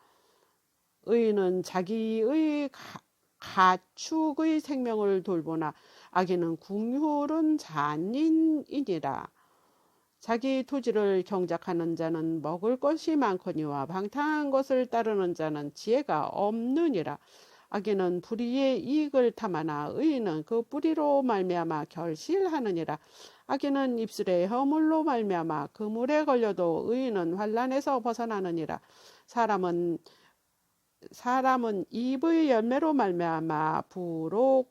의인은 자기의 가축의 생명을 돌보나 악인은 궁휼은 잔인이니라. 자기 토지를 경작하는 자는 먹을 것이 많거니와 방탕한 것을 따르는 자는 지혜가 없느니라. 악인은 불의의 이익을 탐하나 의인은 그 뿌리로 말미암아 결실하느니라. 악인은 입술의 허물로 말미암아 그물에 걸려도 의인은 환난에서 벗어나느니라. 사람은 입의 열매로 말미암아 부록에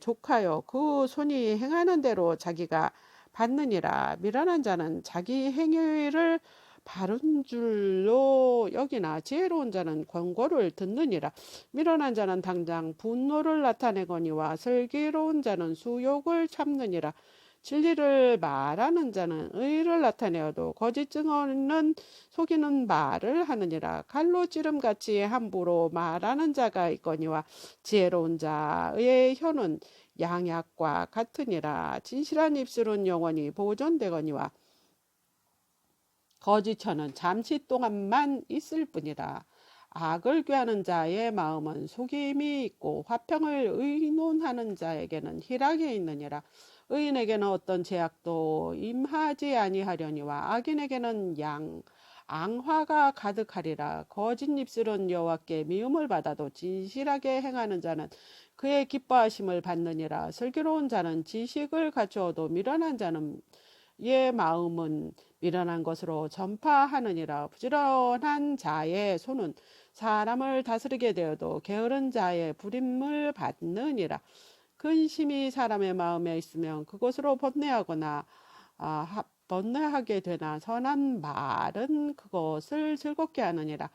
족하여 그 손이 행하는 대로 자기가 받느니라. 미련한 자는 자기 행위를 바른 줄로 여기나 지혜로운 자는 권고를 듣느니라. 미련한 자는 당장 분노를 나타내거니와 슬기로운 자는 수욕을 참느니라. 진리를 말하는 자는 의를 나타내어도 거짓 증언은 속이는 말을 하느니라. 칼로 찌름같이 함부로 말하는 자가 있거니와 지혜로운 자의 혀는 양약과 같으니라. 진실한 입술은 영원히 보존되거니와 거짓혀는 잠시 동안만 있을 뿐이라. 악을 꾀하는 자의 마음은 속임이 있고 화평을 의논하는 자에게는 희락이 있느니라. 의인에게는 어떤 제약도 임하지 아니하려니와 악인에게는 앙화가 가득하리라. 거짓 입술은 여호와께 미움을 받아도 진실하게 행하는 자는 그의 기뻐하심을 받느니라. 슬기로운 자는 지식을 갖추어도 미련한 자는 의 마음은 미련한 것으로 전파하느니라. 부지런한 자의 손은 사람을 다스리게 되어도 게으른 자의 부림을 받느니라. 근심이 사람의 마음에 있으면 그것으로 번뇌하게 되나 선한 말은 그것을 즐겁게 하느니라.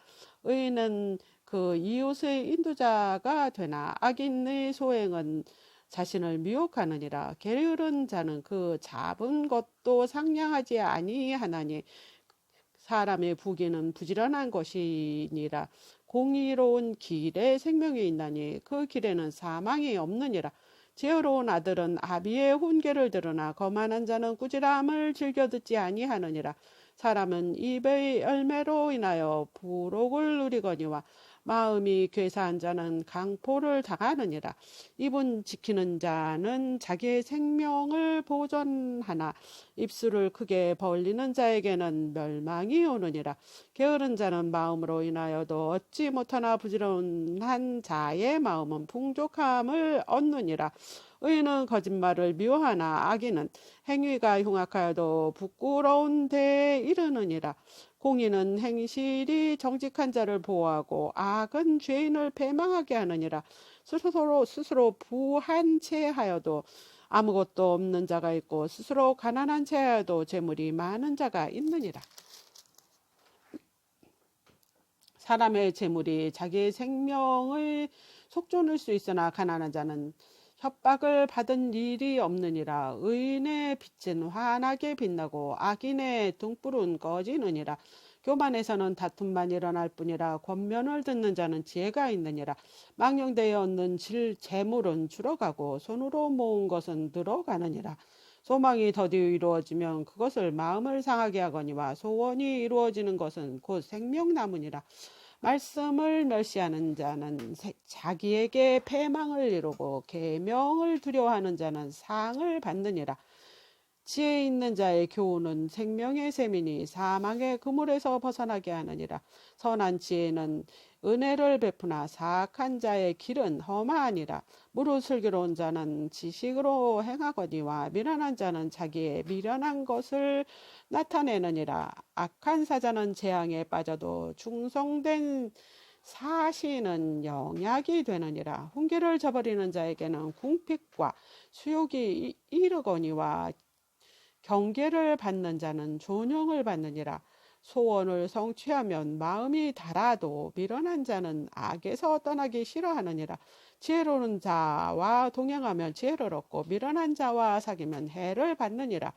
의인은 그 이웃의 인도자가 되나 악인의 소행은 자신을 미혹하느니라. 게으른 자는 그 잡은 것도 상냥하지 아니하나니 사람의 부귀는 부지런한 것이니라. 공의로운 길에 생명이 있나니 그 길에는 사망이 없느니라. 지혜로운 아들은 아비의 훈계를 들으나 거만한 자는 꾸지람을 즐겨 듣지 아니하느니라. 사람은 입의 열매로 인하여 부록을 누리거니와 마음이 괴사한 자는 강포를 당하느니라. 입은 지키는 자는 자기의 생명을 보존하나 입술을 크게 벌리는 자에게는 멸망이 오느니라. 게으른 자는 마음으로 인하여도 얻지 못하나 부지런한 자의 마음은 풍족함을 얻느니라. 의인은 거짓말을 미워하나 악인은 행위가 흉악하여도 부끄러운 데에 이르느니라. 공의는 행실이 정직한 자를 보호하고 악은 죄인을 배망하게 하느니라. 스스로 부한 채 하여도 아무것도 없는 자가 있고 스스로 가난한 채 하여도 재물이 많은 자가 있느니라. 사람의 재물이 자기의 생명의 속존할 수 있으나 가난한 자는 협박을 받은 일이 없느니라. 의인의 빛은 환하게 빛나고 악인의 등불은 꺼지느니라. 교만에서는 다툼만 일어날 뿐이라. 권면을 듣는 자는 지혜가 있느니라. 망령되어 얻는 재물은 줄어가고 손으로 모은 것은 늘어가느니라. 소망이 더디 이루어지면 그것을 마음을 상하게 하거니와 소원이 이루어지는 것은 곧 생명나무니라. 말씀을 멸시하는 자는 자기에게 패망을 이루고 계명을 두려워하는 자는 상을 받느니라. 지혜 있는 자의 교훈은 생명의 셈이니 사망의 그물에서 벗어나게 하느니라. 선한 지혜는 은혜를 베푸나 사악한 자의 길은 험하니라. 무릇 슬기로운 자는 지식으로 행하거니와 미련한 자는 자기의 미련한 것을 나타내느니라. 악한 사자는 재앙에 빠져도 충성된 사시는 영약이 되느니라. 훈계를 저버리는 자에게는 궁핍과 수욕이 이르거니와 경계를 받는 자는 존영을 받느니라. 소원을 성취하면 마음이 달아도 미련한 자는 악에서 떠나기 싫어하느니라. 지혜로운 자와 동행하면 지혜를 얻고 미련한 자와 사귀면 해를 받느니라.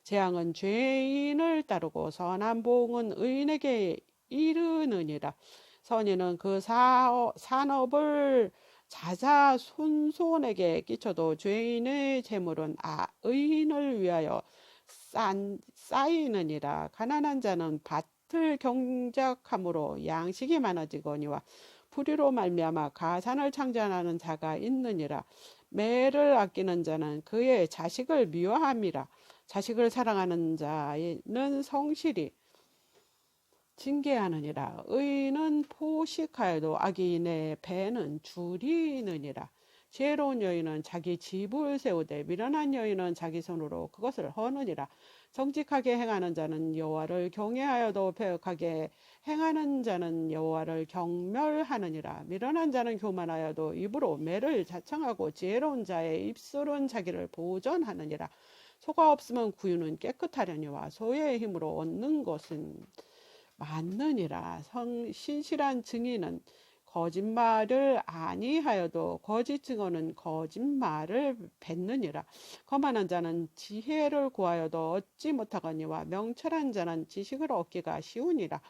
재앙은 죄인을 따르고 선한 보응은 의인에게 이르느니라. 선인은 그 산업을 자자손손에게 끼쳐도 죄인의 재물은 의인을 위하여 쌓이느니라. 가난한 자는 밭을 경작함으로 양식이 많아지거니와 불의로 말미암아 가산을 창조하는 자가 있느니라. 매를 아끼는 자는 그의 자식을 미워함이라. 자식을 사랑하는 자는 성실히 징계하느니라. 의인은 포식하여도 악인의 배는 줄이느니라. 지혜로운 여인은 자기 집을 세우되 미련한 여인은 자기 손으로 그것을 허느니라. 정직하게 행하는 자는 여호와를 경외하여도 배역하게 행하는 자는 여호와를 경멸하느니라. 미련한 자는 교만하여도 입으로 매를 자청하고 지혜로운 자의 입술은 자기를 보전하느니라. 소가 없으면 구유는 깨끗하려니와 소의 힘으로 얻는 것은 많느니라. 신실한 증인은 거짓말을 아니하여도 거짓 증언은 거짓말을 뱉느니라. 거만한 자는 지혜를 구하여도 얻지 못하거니와 명철한 자는 지식을 얻기가 쉬우니라.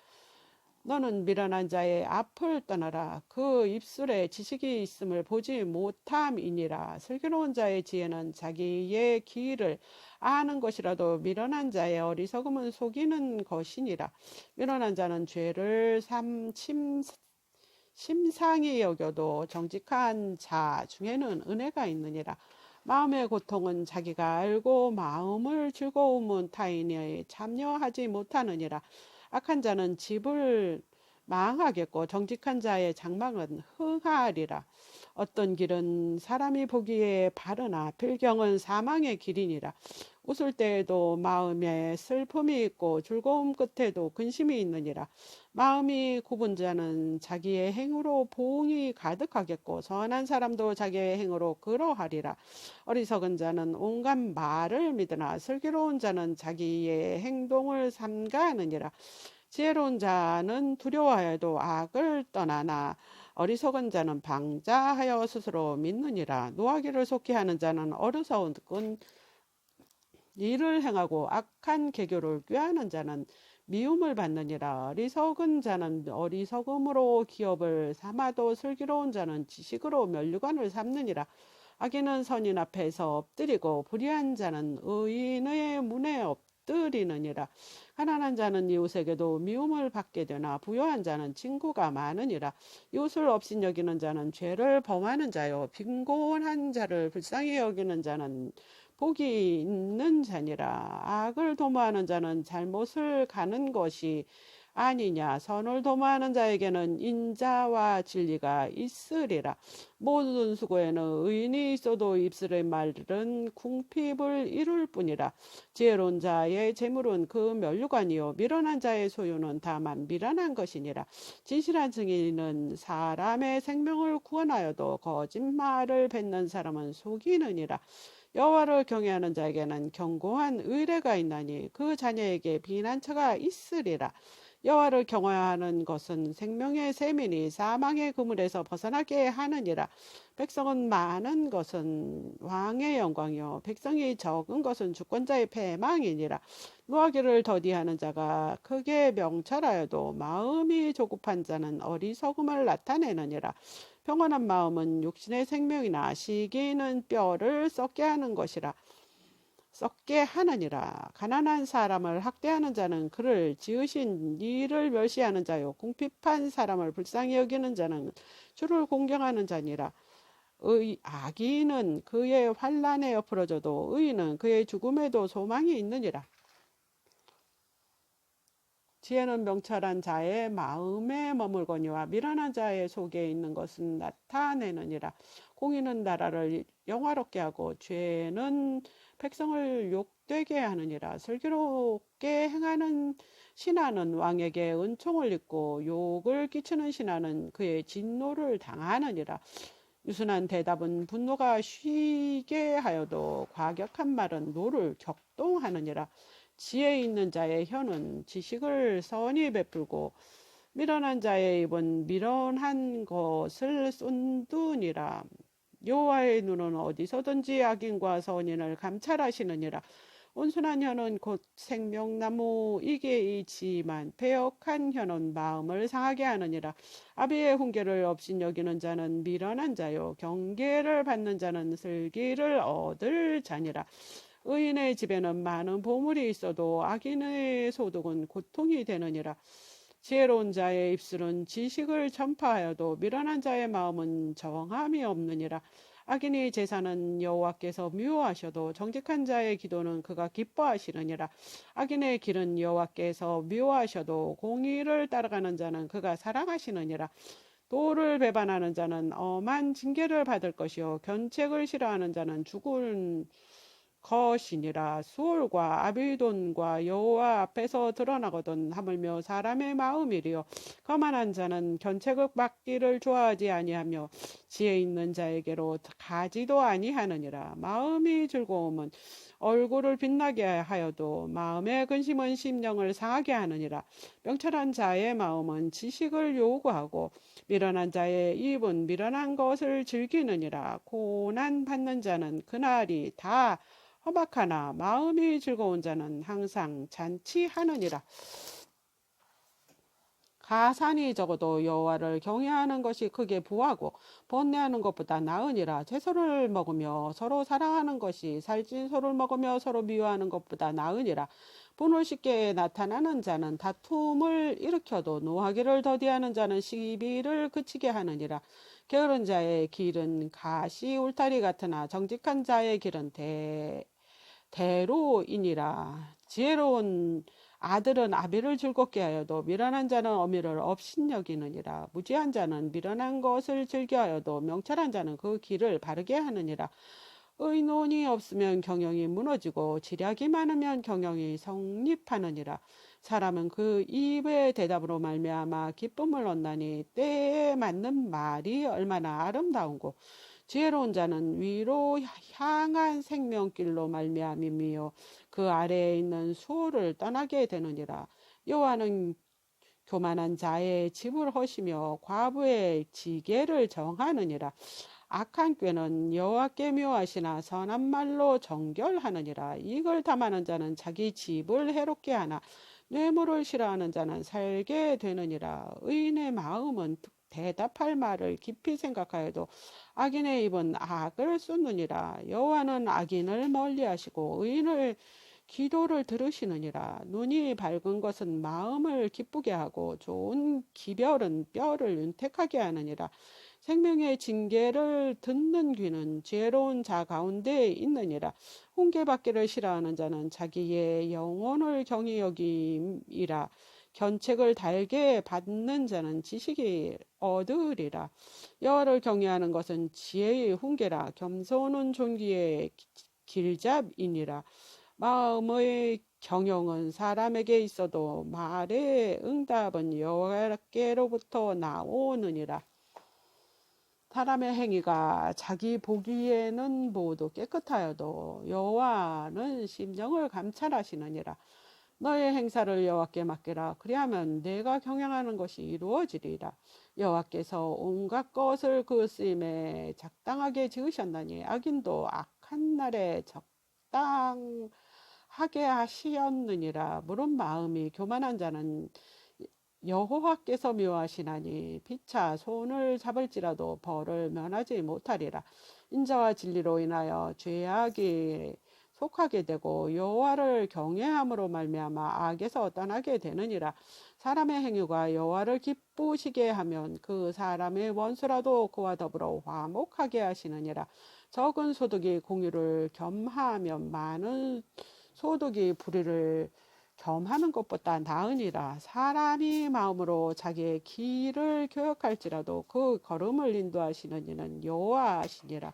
너는 미련한 자의 앞을 떠나라. 그 입술에 지식이 있음을 보지 못함이니라. 슬기로운 자의 지혜는 자기의 길을 아는 것이라도 미련한 자의 어리석음은 속이는 것이니라. 미련한 자는 죄를 심상히 여겨도 정직한 자 중에는 은혜가 있느니라. 마음의 고통은 자기가 알고 마음을 즐거움은 타인이 참여하지 못하느니라. 악한 자는 집을 망하겠고 정직한 자의 장막은 흥하리라. 어떤 길은 사람이 보기에 바르나 필경은 사망의 길이니라. 웃을 때에도 마음에 슬픔이 있고 즐거움 끝에도 근심이 있느니라. 마음이 굽은 자는 자기의 행으로 보응이 가득하겠고 선한 사람도 자기의 행으로 그러하리라. 어리석은 자는 온갖 말을 믿으나 슬기로운 자는 자기의 행동을 삼가하느니라. 지혜로운 자는 두려워하여도 악을 떠나나 어리석은 자는 방자하여 스스로 믿느니라. 노하기를 속히 하는 자는 어리석은 일을 행하고 악한 계교를 꾀하는 자는 미움을 받느니라. 어리석은 자는 어리석음으로 기업을 삼아도 슬기로운 자는 지식으로 면류관을 삼느니라. 악인은 선인 앞에서 엎드리고 불의한 자는 의인의 문에 엎드리느니라. 가난한 자는 이웃에게도 미움을 받게 되나 부유한 자는 친구가 많으니라. 이웃을 업신여기는 자는 죄를 범하는 자요 빈곤한 자를 불쌍히 여기는 자는 복이 있는 자니라. 악을 도모하는 자는 잘못을 가는 것이 아니냐. 선을 도모하는 자에게는 인자와 진리가 있으리라. 모든 수고에는 의인이 있어도 입술의 말은 궁핍을 이룰 뿐이라. 지혜로운 자의 재물은 그 면류관이요 미련한 자의 소유는 다만 미련한 것이니라. 진실한 증인은 사람의 생명을 구원하여도 거짓말을 뱉는 사람은 속이느니라. 여호와를 경외하는 자에게는 견고한 의뢰가 있나니 그 자녀에게 비난처가 있으리라. 여호와를 경외하는 것은 생명의 셈이니 사망의 그물에서 벗어나게 하느니라. 백성은 많은 것은 왕의 영광이요 백성이 적은 것은 주권자의 패망이니라. 노하기를 더디하는 자가 크게 명철하여도 마음이 조급한 자는 어리석음을 나타내느니라. 평온한 마음은 육신의 생명이나 시기는 뼈를 썩게 하느니라. 가난한 사람을 학대하는 자는 그를 지으신 이를 멸시하는 자요 궁핍한 사람을 불쌍히 여기는 자는 주를 공경하는 자니라. 악인은 그의 환난에 엎어져도 의인은 그의 죽음에도 소망이 있느니라. 지혜는 명철한 자의 마음에 머물거니와 미련한 자의 속에 있는 것은 나타내느니라. 공의는 나라를 영화롭게 하고 죄는 백성을 욕되게 하느니라. 슬기롭게 행하는 신하는 왕에게 은총을 입고 욕을 끼치는 신하는 그의 진노를 당하느니라. 유순한 대답은 분노가 쉬게 하여도 과격한 말은 노를 격동하느니라. 지혜 있는 자의 혀는 지식을 선히 베풀고 미련한 자의 입은 미련한 것을 쏜두니라. 여호와의 눈은 어디서든지 악인과 선인을 감찰하시느니라. 온순한 혀는 곧 생명나무 이게이지만 패역한 혀는 마음을 상하게 하느니라. 아비의 훈계를 업신여기는 자는 미련한 자요 경계를 받는 자는 슬기를 얻을 자니라. 의인의 집에는 많은 보물이 있어도 악인의 소득은 고통이 되느니라. 지혜로운 자의 입술은 지식을 전파하여도 미련한 자의 마음은 정함이 없느니라. 악인의 제사는 여호와께서 미워하셔도 정직한 자의 기도는 그가 기뻐하시느니라. 악인의 길은 여호와께서 미워하셔도 공의를 따라가는 자는 그가 사랑하시느니라. 도를 배반하는 자는 엄한 징계를 받을 것이요 견책을 싫어하는 자는 죽을 것이니라. 수월과 아비돈과 여호와 앞에서 드러나거든 하물며 사람의 마음이리요 거만한 자는 견책을 받기를 좋아하지 아니하며 지혜 있는 자에게로 가지도 아니하느니라. 마음이 즐거움은 얼굴을 빛나게 하여도 마음의 근심은 심령을 상하게 하느니라. 명철한 자의 마음은 지식을 요구하고 미련한 자의 입은 미련한 것을 즐기느니라. 고난 받는 자는 그날이 다 험악하나 마음이 즐거운 자는 항상 잔치하느니라. 가산이 적어도 여호와를 경외하는 것이 크게 부하고 번뇌하는 것보다 나으니라. 채소를 먹으며 서로 사랑하는 것이 살찐 소를 먹으며 서로 미워하는 것보다 나으니라. 분을 쉽게 나타나는 자는 다툼을 일으켜도 노하기를 더디하는 자는 시비를 그치게 하느니라. 게으른 자의 길은 가시 울타리 같으나 정직한 자의 길은 대로이니라. 지혜로운 아들은 아비를 즐겁게 하여도 미련한 자는 어미를 업신여기느니라. 무지한 자는 미련한 것을 즐겨하여도 명철한 자는 그 길을 바르게 하느니라. 의논이 없으면 경영이 무너지고 지략이 많으면 경영이 성립하느니라. 사람은 그 입의 대답으로 말미암아 기쁨을 얻나니 때에 맞는 말이 얼마나 아름다운고 지혜로운 자는 위로 향한 생명길로 말미암이며 그 아래에 있는 수호를 떠나게 되느니라. 여호와는 교만한 자의 집을 허시며 과부의 지게를 정하느니라. 악한 꾀는 여호와께 묘하시나 선한 말로 정결하느니라. 이걸 탐하는 자는 자기 집을 해롭게 하나 뇌물을 싫어하는 자는 살게 되느니라. 의인의 마음은 대답할 말을 깊이 생각하여도 악인의 입은 악을 쏟느니라. 여호와는 악인을 멀리하시고 의인을 기도를 들으시느니라. 눈이 밝은 것은 마음을 기쁘게 하고 좋은 기별은 뼈를 윤택하게 하느니라. 생명의 징계를 듣는 귀는 지혜로운 자 가운데 있느니라. 훈계받기를 싫어하는 자는 자기의 영혼을 경히 여김이라. 견책을 달게 받는 자는 지식이 얻으리라. 여호와를 경외하는 것은 지혜의 훈계라. 겸손은 존귀의 길잡이니라. 마음의 경영은 사람에게 있어도 말의 응답은 여호와께로부터 나오느니라. 사람의 행위가 자기 보기에는 모두 깨끗하여도 여호와는 심령을 감찰하시느니라. 너의 행사를 여호와께 맡기라. 그리하면 내가 경영하는 것이 이루어지리라. 여호와께서 온갖 것을 그 쓰임에 적당하게 지으셨나니 악인도 악한 날에 적당하게 하시었느니라. 물은 마음이 교만한 자는 여호와께서 묘하시나니 피차 손을 잡을지라도 벌을 면하지 못하리라. 인자와 진리로 인하여 죄악이 속하게 되고 여호와를 경외함으로 말미암아 악에서 떠나게 되느니라. 사람의 행위가 여호와를 기쁘시게 하면 그 사람의 원수라도 그와 더불어 화목하게 하시느니라. 적은 소득이 공의를 겸하면 많은 소득이 불의를 겸하는 것보다 나으니라. 사람이 마음으로 자기의 길을 교역할지라도 그 걸음을 인도하시는 이는 여호와시니라.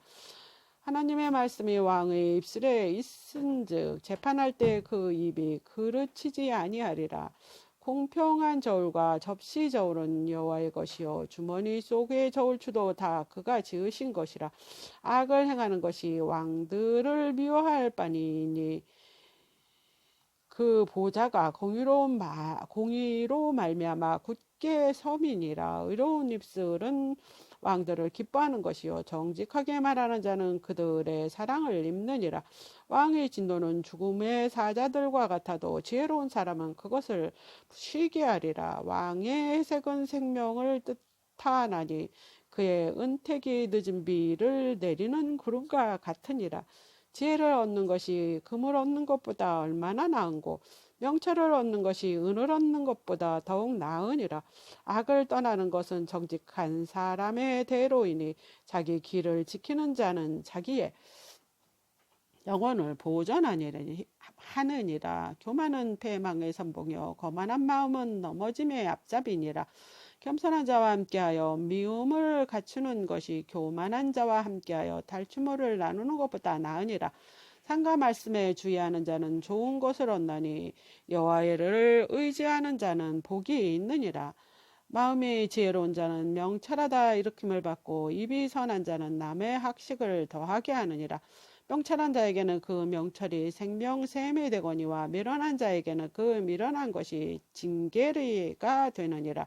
하나님의 말씀이 왕의 입술에 있은즉 재판할 때 그 입이 그르치지 아니하리라. 공평한 저울과 접시 저울은 여호와의 것이요 주머니 속의 저울추도 다 그가 지으신 것이라. 악을 행하는 것이 왕들을 미워할 바니니 그 보좌가 공의로 말미암아 굳게 섬이니라. 의로운 입술은 왕들을 기뻐하는 것이요 정직하게 말하는 자는 그들의 사랑을 입느니라. 왕의 진노는 죽음의 사자들과 같아도 지혜로운 사람은 그것을 쉬게 하리라. 왕의 해색은 생명을 뜻하나니 그의 은택이 늦은 비를 내리는 구름과 같으니라. 지혜를 얻는 것이 금을 얻는 것보다 얼마나 나은고 명철을 얻는 것이 은을 얻는 것보다 더욱 나으니라. 악을 떠나는 것은 정직한 사람의 대로이니 자기 길을 지키는 자는 자기의 영혼을 보존하느니라. 교만은 패망의 선봉이요 거만한 마음은 넘어짐의 앞잡이니라. 겸손한 자와 함께하여 미움을 갖추는 것이 교만한 자와 함께하여 달추모를 나누는 것보다 나으니라. 상과 말씀에 주의하는 자는 좋은 것을 얻나니 여호와를 의지하는 자는 복이 있느니라. 마음이 지혜로운 자는 명철하다 일으킴을 받고 입이 선한 자는 남의 학식을 더하게 하느니라. 명철한 자에게는 그 명철이 생명샘이 되거니와 미련한 자에게는 그 미련한 것이 징계가 되느니라.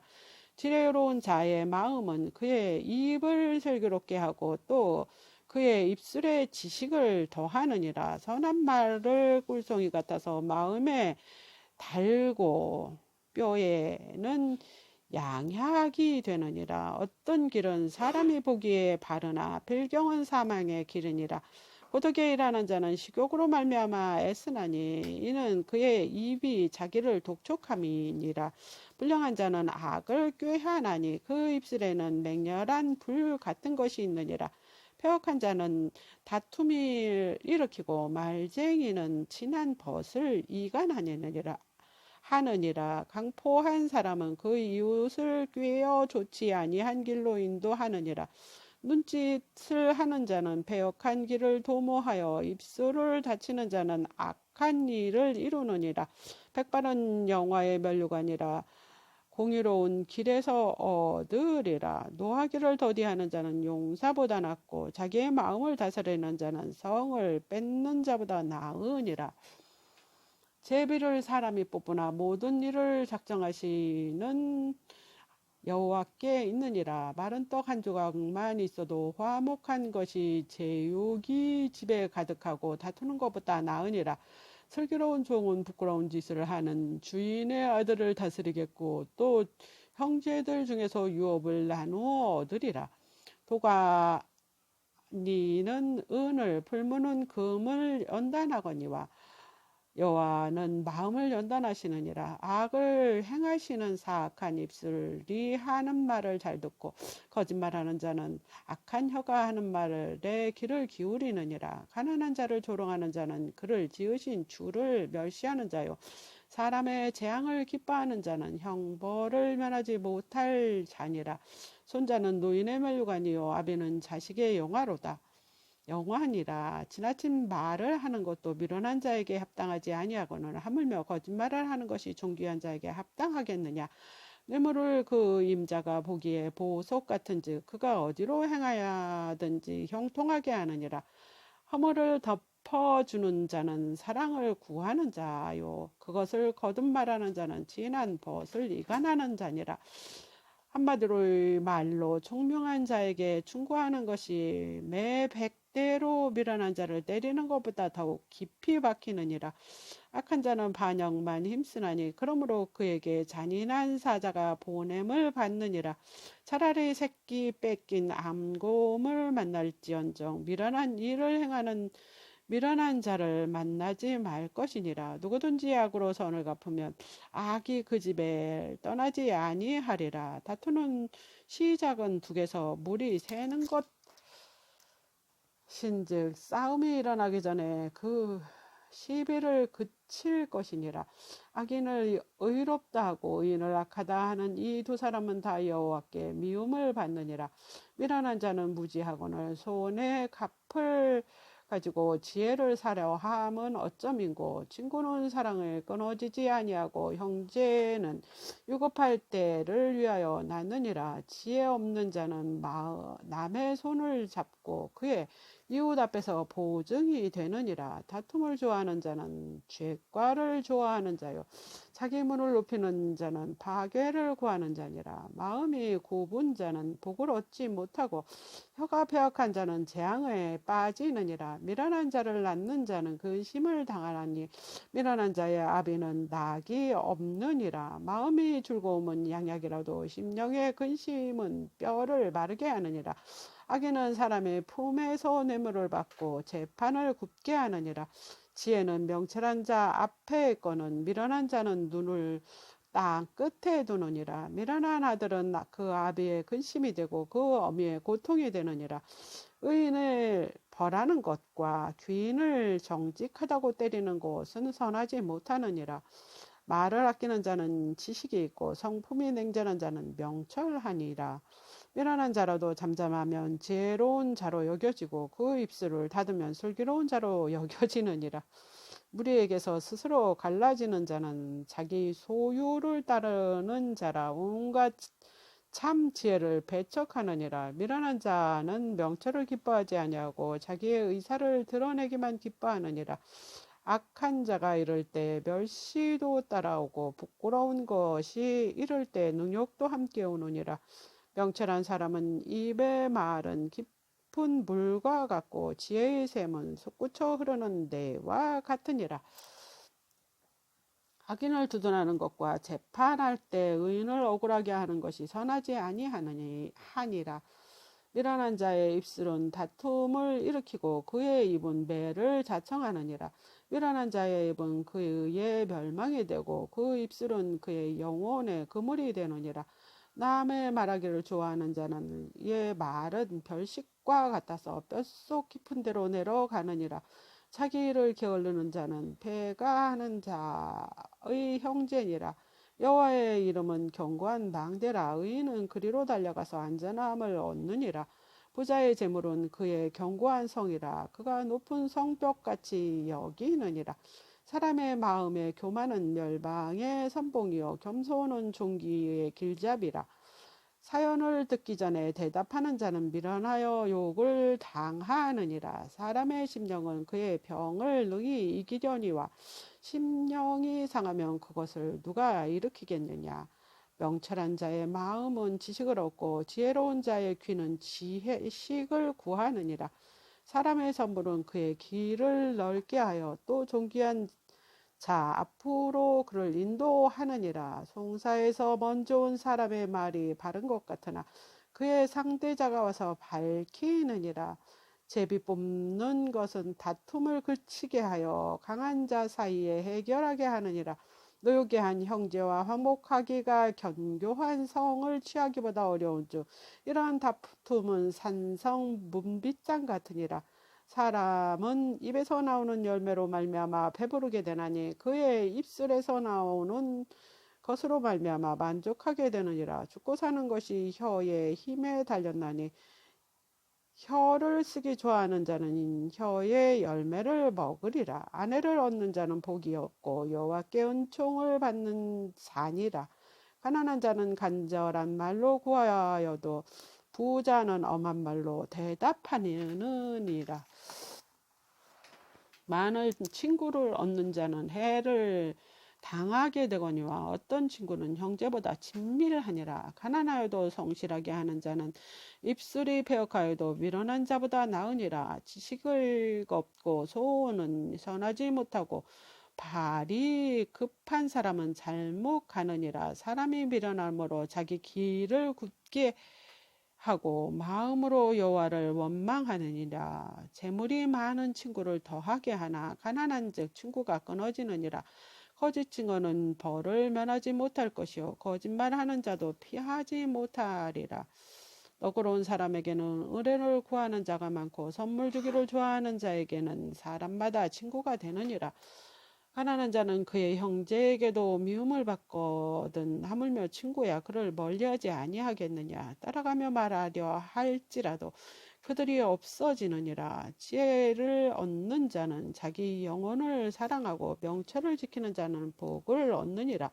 지혜로운 자의 마음은 그의 입을 슬기롭게 하고 또 그의 입술에 지식을 더하느니라. 선한 말을 꿀송이 같아서 마음에 달고 뼈에는 양약이 되느니라. 어떤 길은 사람이 보기에 바르나 필경은 사망의 길이니라. 고독에 일하는 자는 식욕으로 말미암아 애쓰나니 이는 그의 입이 자기를 독촉함이니라. 불량한 자는 악을 꾀하나니 그 입술에는 맹렬한 불 같은 것이 있느니라. 패역한 자는 다툼을 일으키고 말쟁이는 친한 벗을 이간하느니라. 강포한 사람은 그 이웃을 꾀어 좋지 아니한 길로 인도하느니라. 눈짓을 하는 자는 배역한 길을 도모하여 입술을 다치는 자는 악한 일을 이루느니라. 백발은 영화의 면류관이라. 공의로운 길에서 얻으리라. 노하기를 더디하는 자는 용사보다 낫고 자기의 마음을 다스리는 자는 성을 뺏는 자보다 나으니라. 제비를 사람이 뽑으나 모든 일을 작정하시는 여호와께 있느니라. 마른 떡 한 조각만 있어도 화목한 것이 제육이 집에 가득하고 다투는 것보다 나으니라. 슬기로운 종은 부끄러운 짓을 하는 주인의 아들을 다스리겠고 또 형제들 중에서 유업을 나누어 얻으리라. 도가니는 은을 풀무는 금을 연단하거니와 여호와는 마음을 연단하시느니라. 악을 행하시는 사악한 입술이 하는 말을 잘 듣고 거짓말하는 자는 악한 혀가 하는 말에 귀를 기울이느니라. 가난한 자를 조롱하는 자는 그를 지으신 주를 멸시하는 자요 사람의 재앙을 기뻐하는 자는 형벌을 면하지 못할 자니라. 손자는 노인의 면류관이요 아비는 자식의 영화니라. 지나친 말을 하는 것도 미련한 자에게 합당하지 아니하거늘 하물며 거짓말을 하는 것이 존귀한 자에게 합당하겠느냐. 뇌물을 그 임자가 보기에 보석 같은즉 그가 어디로 행하여든지 형통하게 하느니라. 허물을 덮어주는 자는 사랑을 구하는 자요. 그것을 거듭 말하는 자는 진한 벗을 이간하는 자니라. 한마디로 말로 총명한 자에게 충고하는 것이 매 100대로 미련한 자를 때리는 것보다 더욱 깊이 박히느니라. 악한 자는 반역만 힘쓰나니 그러므로 그에게 잔인한 사자가 보냄을 받느니라. 차라리 새끼 뺏긴 암곰을 만날지언정 미련한 일을 행하는 미련한 자를 만나지 말 것이니라. 누구든지 악으로 선을 갚으면 악이 그 집에 떠나지 아니하리라. 다투는 시작은 북에서 물이 새는 것인즉 싸움이 일어나기 전에 그 시비를 그칠 것이니라. 악인을 의롭다 하고 의인을 악하다 하는 이 두 사람은 다 여호와께 미움을 받느니라. 미련한 자는 무지하거늘 손에 갚을 가지고 지혜를 사려 함은 어쩌민고. 친구는 사랑을 끊어지지 아니하고 형제는 유급할 때를 위하여 낳느니라. 지혜 없는 자는 남의 손을 잡고 그의 이웃 앞에서 보증이 되느니라. 다툼을 좋아하는 자는 죄과를 좋아하는 자요. 자기 문을 높이는 자는 파괴를 구하는 자니라. 마음이 굽은 자는 복을 얻지 못하고 혀가 배역한 자는 재앙에 빠지느니라. 미련한 자를 낳는 자는 근심을 당하나니 미련한 자의 아비는 낙이 없느니라. 마음이 즐거움은 양약이라도 심령의 근심은 뼈를 마르게 하느니라. 악인은 사람의 품에서 뇌물을 받고 재판을 굽게 하느니라. 지혜는 명철한 자 앞에 있거는 미련한 자는 눈을 땅 끝에 두느니라. 미련한 아들은 그 아비의 근심이 되고 그 어미의 고통이 되느니라. 의인을 벌하는 것과 귀인을 정직하다고 때리는 것은 선하지 못하느니라. 말을 아끼는 자는 지식이 있고 성품이 냉정한 자는 명철하니라. 미련한 자라도 잠잠하면 지혜로운 자로 여겨지고 그 입술을 닫으면 슬기로운 자로 여겨지느니라. 무리에게서 스스로 갈라지는 자는 자기 소유를 따르는 자라. 온갖 참 지혜를 배척하느니라. 미련한 자는 명철을 기뻐하지 아니하고 자기의 의사를 드러내기만 기뻐하느니라. 악한 자가 이를 때 멸시도 따라오고 부끄러운 것이 이를 때 능욕도 함께 오느니라. 명철한 사람은 입의 말은 깊은 물과 같고 지혜의 샘은 솟구쳐 흐르는 데와 같으니라. 악인을 두둔하는 것과 재판할 때 의인을 억울하게 하는 것이 선하지 아니하니라. 미련한 자의 입술은 다툼을 일으키고 그의 입은 매를 자청하느니라. 미련한 자의 입은 그의 멸망이 되고 그 입술은 그의 영혼의 그물이 되느니라. 남의 말하기를 좋아하는 자는 이의 말은 별식과 같아서 뼛속 깊은 데로 내려가느니라. 자기를 게을르는 자는 패가 하는 자의 형제니라. 여호와의 이름은 견고한 망대라. 의인은 그리로 달려가서 안전함을 얻느니라. 부자의 재물은 그의 견고한 성이라. 그가 높은 성벽같이 여기느니라. 사람의 마음에 교만은 멸망의 선봉이요 겸손은 종기의 길잡이라. 사연을 듣기 전에 대답하는 자는 미련하여 욕을 당하느니라. 사람의 심령은 그의 병을 능히 이기려니와 심령이 상하면 그것을 누가 일으키겠느냐. 명철한 자의 마음은 지식을 얻고 지혜로운 자의 귀는 지식을 구하느니라. 사람의 선물은 그의 길을 넓게 하여 또 존귀한 자 앞으로 그를 인도하느니라. 송사에서 먼저 온 사람의 말이 바른 것 같으나 그의 상대자가 와서 밝히느니라. 제비 뽑는 것은 다툼을 그치게 하여 강한 자 사이에 해결하게 하느니라. 노욕게 한 형제와 화목하기가 견고한 성을 취하기보다 어려운 즉 이러한 다툼은 산성 문빗장 같으니라. 사람은 입에서 나오는 열매로 말미암아 배부르게 되나니 그의 입술에서 나오는 것으로 말미암아 만족하게 되느니라. 죽고 사는 것이 혀의 힘에 달렸나니 혀를 쓰기 좋아하는 자는 혀의 열매를 먹으리라. 아내를 얻는 자는 복이 없고 여호와께 은총을 받는 자니라. 가난한 자는 간절한 말로 구하여도 부자는 엄한 말로 대답하느니라. 많은 친구를 얻는 자는 해를 당하게 되거니와 어떤 친구는 형제보다 친밀하니라. 가난하여도 성실하게 하는 자는 입술이 배역하여도 미련한 자보다 나으니라. 지식을 걷고 소원은 선하지 못하고 발이 급한 사람은 잘못 가느니라. 사람이 미련함으로 자기 길을 굳게 하고 마음으로 여호와를 원망하느니라. 재물이 많은 친구를 더하게 하나 가난한즉 친구가 끊어지느니라. 거짓 증언은 벌을 면하지 못할 것이요 거짓말하는 자도 피하지 못하리라. 너그러운 사람에게는 의뢰를 구하는 자가 많고 선물 주기를 좋아하는 자에게는 사람마다 친구가 되느니라. 가난한 자는 그의 형제에게도 미움을 받거든 하물며 친구야 그를 멀리하지 아니하겠느냐. 따라가며 말하려 할지라도 그들이 없어지느니라. 지혜를 얻는 자는 자기 영혼을 사랑하고 명철을 지키는 자는 복을 얻느니라.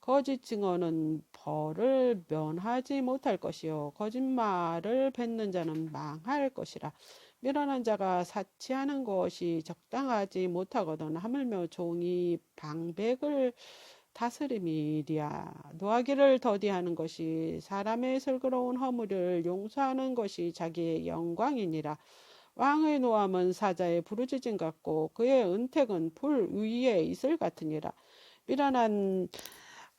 거짓 증언은 벌을 면하지 못할 것이요 거짓말을 뱉는 자는 망할 것이라. 미련한 자가 사치하는 것이 적당하지 못하거든 하물며 종이 방백을 다스림이랴. 노하기를 더디하는 것이 사람의 슬그러운 허물을 용서하는 것이 자기의 영광이니라. 왕의 노함은 사자의 부르짖음 같고 그의 은택은 불 위에 이슬 같으니라. 미련한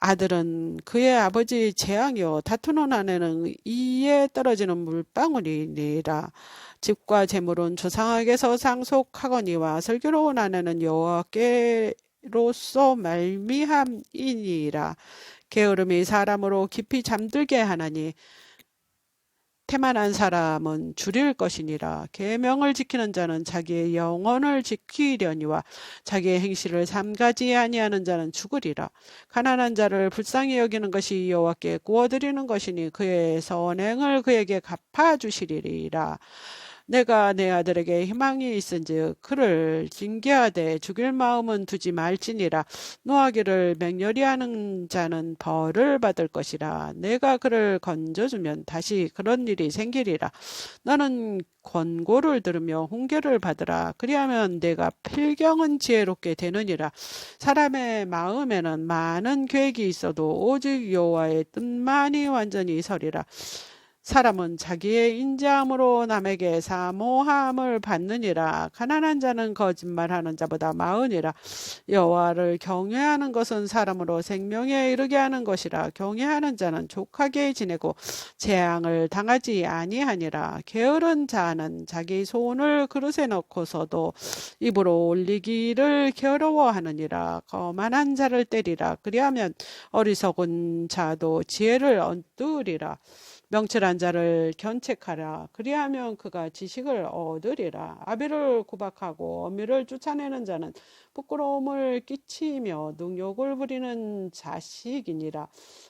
아들은 그의 아버지 재앙이요 다투는 아내는 이에 떨어지는 물방울이니라. 집과 재물은 조상에게서 상속하거니와 슬기로운 아내는 여호와께로서 말미암이니라. 게으름이 사람으로 깊이 잠들게 하나니 태만한 사람은 줄일 것이니라. 계명을 지키는 자는 자기의 영혼을 지키려니와 자기의 행실을 삼가지 아니하는 자는 죽으리라. 가난한 자를 불쌍히 여기는 것이 여호와께 구워드리는 것이니 그의 선행을 그에게 갚아주시리라. 내가 내 아들에게 희망이 있은즉 그를 징계하되 죽일 마음은 두지 말지니라. 노하기를 맹렬히 하는 자는 벌을 받을 것이라. 내가 그를 건져주면 다시 그런 일이 생기리라. 너는 권고를 들으며 훈계를 받으라. 그리하면 내가 필경은 지혜롭게 되느니라. 사람의 마음에는 많은 계획이 있어도 오직 여호와의 뜻만이 완전히 서리라. 사람은 자기의 인자함으로 남에게 사모함을 받느니라. 가난한 자는 거짓말하는 자보다 마으니라. 여호와를 경외하는 것은 사람으로 생명에 이르게 하는 것이라. 경외하는 자는 족하게 지내고 재앙을 당하지 아니하니라. 게으른 자는 자기 손을 그릇에 넣고서도 입으로 올리기를 게으러워하느니라. 거만한 자를 때리라. 그리하면 어리석은 자도 지혜를 얻으리라. 명철한 자를 견책하라. 그리하면 그가 지식을 얻으리라. 아비를 구박하고 어미를 쫓아내는 자는 부끄러움을 끼치며 능욕을 부리는 자식이니라.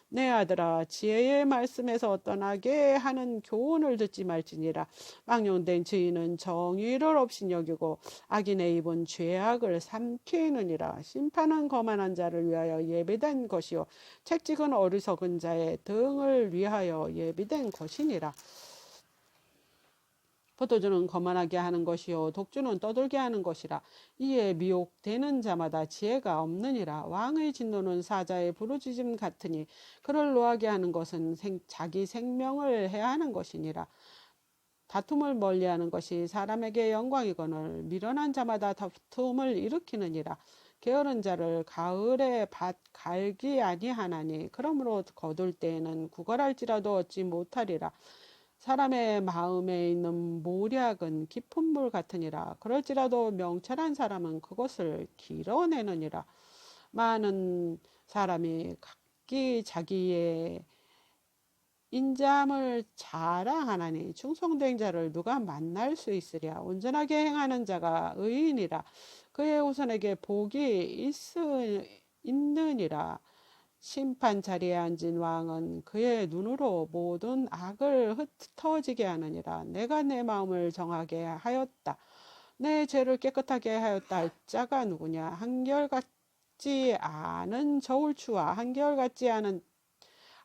내 아들아 지혜의 말씀에서 떠나게 하는 교훈을 듣지 말지니라. 망령된 죄인은 정의를 업신여기고 악인의 입은 죄악을 삼키느니라. 심판은 거만한 자를 위하여 예비된 것이요 채찍은 어리석은 자의 등을 위하여 예비된 것이니라. 포도주는 거만하게 하는 것이요 독주는 떠돌게 하는 것이라. 이에 미혹되는 자마다 지혜가 없느니라. 왕의 진노는 사자의 부르짖음 같으니 그를 노하게 하는 것은 자기 생명을 해하는 것이니라. 다툼을 멀리하는 것이 사람에게 영광이거늘 미련한 자마다 다툼을 일으키느니라. 게으른 자를 가을에 밭 갈기 아니하나니 그러므로 거둘 때에는 구걸할지라도 얻지 못하리라. 사람의 마음에 있는 모략은 깊은 물 같으니라. 그럴지라도 명철한 사람은 그것을 길어내느니라. 많은 사람이 각기 자기의 인자함을 자랑하나니 충성된 자를 누가 만날 수 있으랴. 온전하게 행하는 자가 의인이라. 그의 후손에게 복이 있느니라. 심판 자리에 앉은 왕은 그의 눈으로 모든 악을 흩어지게 하느니라. 내가 내 마음을 정하게 하였다. 내 죄를 깨끗하게 하였다 할 자가 누구냐. 한결같지 않은 저울추와 한결같지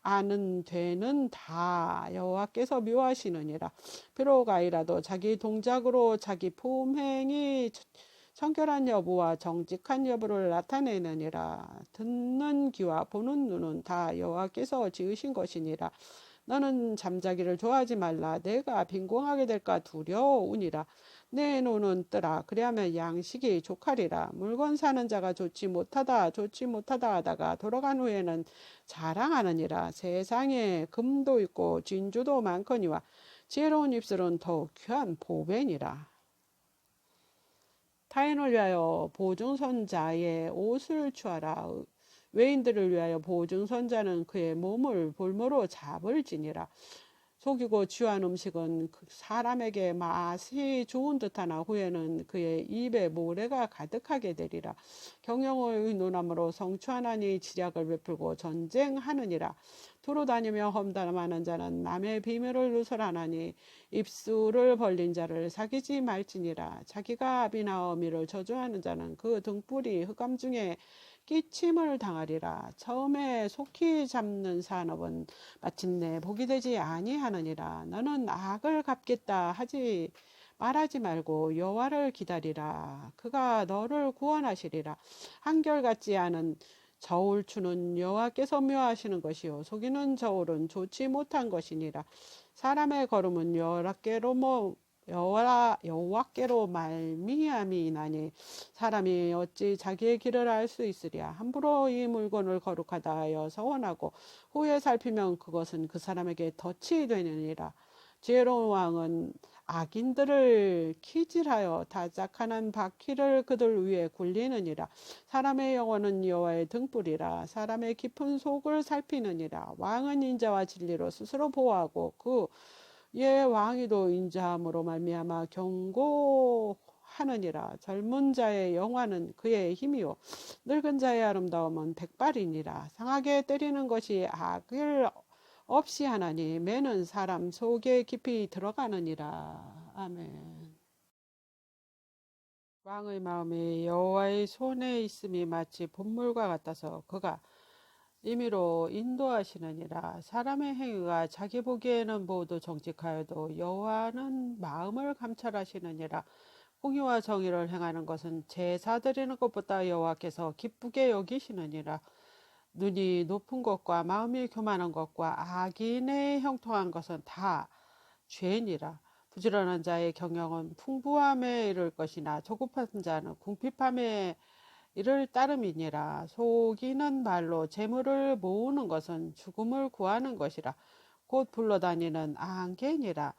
않은 되는 다 여호와께서 묘하시느니라. 비록 아이라도 자기 동작으로 자기 품행이 청결한 여부와 정직한 여부를 나타내느니라. 듣는 귀와 보는 눈은 다 여호와께서 지으신 것이니라. 너는 잠자기를 좋아하지 말라. 내가 빈궁하게 될까 두려우니라. 내 눈은 뜨라. 그리하면 양식이 족하리라. 물건 사는 자가 좋지 못하다 하다가 돌아간 후에는 자랑하느니라. 세상에 금도 있고 진주도 많거니와 지혜로운 입술은 더욱 귀한 보배니라. 타인을 위하여 보증선자의 옷을 취하라. 외인들을 위하여 보증선자는 그의 몸을 볼모로 잡을지니라. 속이고 취한 음식은 사람에게 맛이 좋은 듯하나 후에는 그의 입에 모래가 가득하게 되리라. 경영을 논함으로 성취하나니 지략을 베풀고 전쟁하느니라. 두루 다니며 험담하는 자는 남의 비밀을 누설하나니 입술을 벌린 자를 사귀지 말지니라. 자기가 아비나 어미를 저주하는 자는 그 등불이 흑암 중에 끼침을 당하리라. 처음에 속히 잡는 산업은 마침내 복이 되지 아니하느니라. 너는 악을 갚겠다 말하지 말고 여호와를 기다리라. 그가 너를 구원하시리라. 한결같지 않은 저울추는 여호와께서 묘하시는 것이요 속이는 저울은 좋지 못한 것이니라. 사람의 걸음은 여호와께로 말미암이 나니 사람이 어찌 자기의 길을 알 수 있으랴. 함부로 이 물건을 거룩하다 하여 서원하고 후에 살피면 그것은 그 사람에게 덫이 되느니라. 지혜로운 왕은 악인들을 키질하여 다짝하는 바퀴를 그들 위에 굴리느니라. 사람의 영혼은 여호와의 등불이라. 사람의 깊은 속을 살피느니라. 왕은 인자와 진리로 스스로 보호하고 그의 왕위도 인자함으로 말미암아 경고하느니라. 젊은 자의 영화는 그의 힘이요 늙은 자의 아름다움은 백발이니라. 상하게 때리는 것이 악을 없이 하나니 매는 사람 속에 깊이 들어가느니라. 아멘. 왕의 마음이 여호와의 손에 있음이 마치 봇물과 같아서 그가 임의로 인도하시느니라. 사람의 행위가 자기 보기에는 모두 정직하여도 여호와는 마음을 감찰하시느니라. 공의와 정의를 행하는 것은 제사 드리는 것보다 여호와께서 기쁘게 여기시느니라. 눈이 높은 것과 마음이 교만한 것과 악인의 형통한 것은 다 죄니라. 부지런한 자의 경영은 풍부함에 이를 것이나 조급한 자는 궁핍함에 이를 따름이니라. 속이는 말로 재물을 모으는 것은 죽음을 구하는 것이라. 곧 불러다니는 안개니라.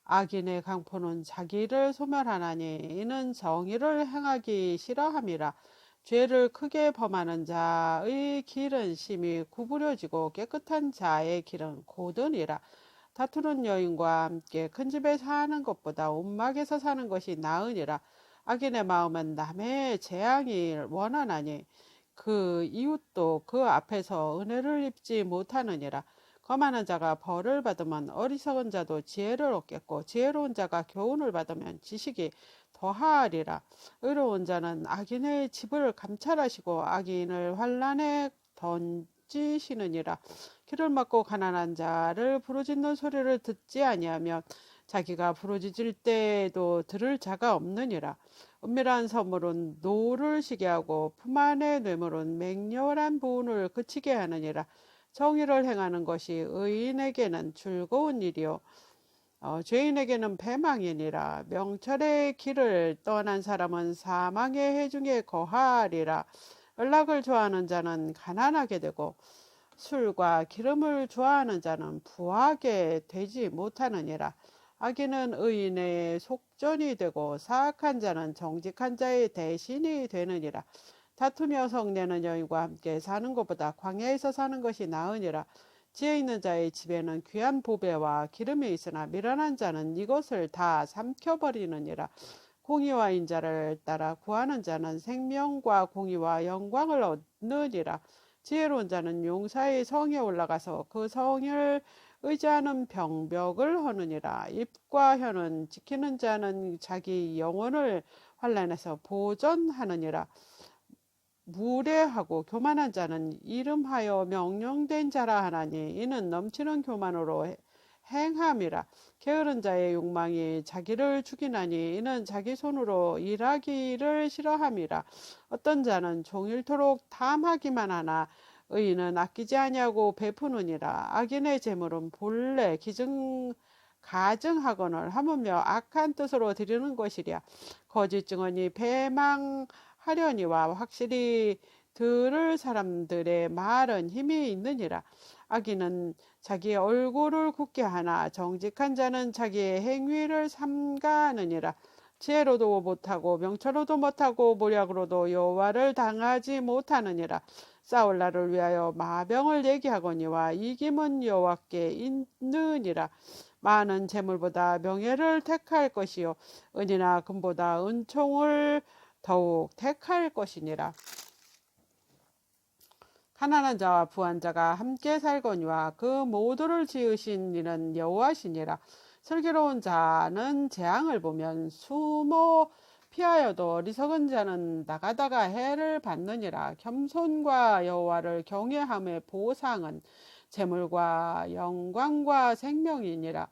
악인의 강포는 자기를 소멸하나니 이는 정의를 행하기 싫어함이라. 죄를 크게 범하는 자의 길은 심히 구부려지고 깨끗한 자의 길은 고드니라. 다투는 여인과 함께 큰 집에 사는 것보다 움막에서 사는 것이 나으니라. 악인의 마음은 남의 재앙이 원하나니 그 이웃도 그 앞에서 은혜를 입지 못하느니라. 거만한 자가 벌을 받으면 어리석은 자도 지혜를 얻겠고 지혜로운 자가 교훈을 받으면 지식이 더하리라. 의로운 자는 악인의 집을 감찰하시고 악인을 환난에 던지시느니라. 길을 막고 가난한 자를 부르짖는 소리를 듣지 아니하면 자기가 부르짖을 때에도 들을 자가 없느니라. 은밀한 선물은 노를 시게 하고 품 안의 뇌물은 맹렬한 보은을 그치게 하느니라. 정의를 행하는 것이 의인에게는 즐거운 일이요 죄인에게는 패망이니라. 명철의 길을 떠난 사람은 사망의 해중에 거하리라. 연락을 좋아하는 자는 가난하게 되고 술과 기름을 좋아하는 자는 부하게 되지 못하느니라. 악인은 의인의 속전이 되고 사악한 자는 정직한 자의 대신이 되느니라. 다투며 성내는 여인과 함께 사는 것보다 광야에서 사는 것이 나으니라. 지혜 있는 자의 집에는 귀한 보배와 기름이 있으나 미련한 자는 이것을 다 삼켜버리느니라. 공의와 인자를 따라 구하는 자는 생명과 공의와 영광을 얻느니라. 지혜로운 자는 용사의 성에 올라가서 그 성을 의지하는 병벽을 허느니라. 입과 혀는 지키는 자는 자기 영혼을 환난에서 보전하느니라. 무례하고 교만한 자는 이름하여 명령된 자라 하나니 이는 넘치는 교만으로 행함이라. 게으른 자의 욕망이 자기를 죽이나니 이는 자기 손으로 일하기를 싫어함이라. 어떤 자는 종일토록 탐하기만 하나 의인은 아끼지 아니하고 베푸느니라. 악인의 재물은 본래 가증하거늘 하물며 악한 뜻으로 드리는 것이랴. 거짓 증언이 배망하려니와 확실히 들을 사람들의 말은 힘이 있느니라. 악인은 자기의 얼굴을 굳게 하나 정직한 자는 자기의 행위를 삼가하느니라. 지혜로도 못하고 명철로도 못하고 모략으로도 여호와를 당하지 못하느니라. 싸울 날을 위하여 마병을 얘기하거니와 이김은 여호와께 있느니라. 많은 재물보다 명예를 택할 것이요 은이나 금보다 은총을 더욱 택할 것이니라. 가난한 자와 부한 자가 함께 살거니와 그 모두를 지으신 이는 여호와시니라. 슬기로운 자는 재앙을 보면 숨어 피하여도 어리석은 자는 나가다가 해를 받느니라. 겸손과 여호와를 경외함의 보상은 재물과 영광과 생명이니라.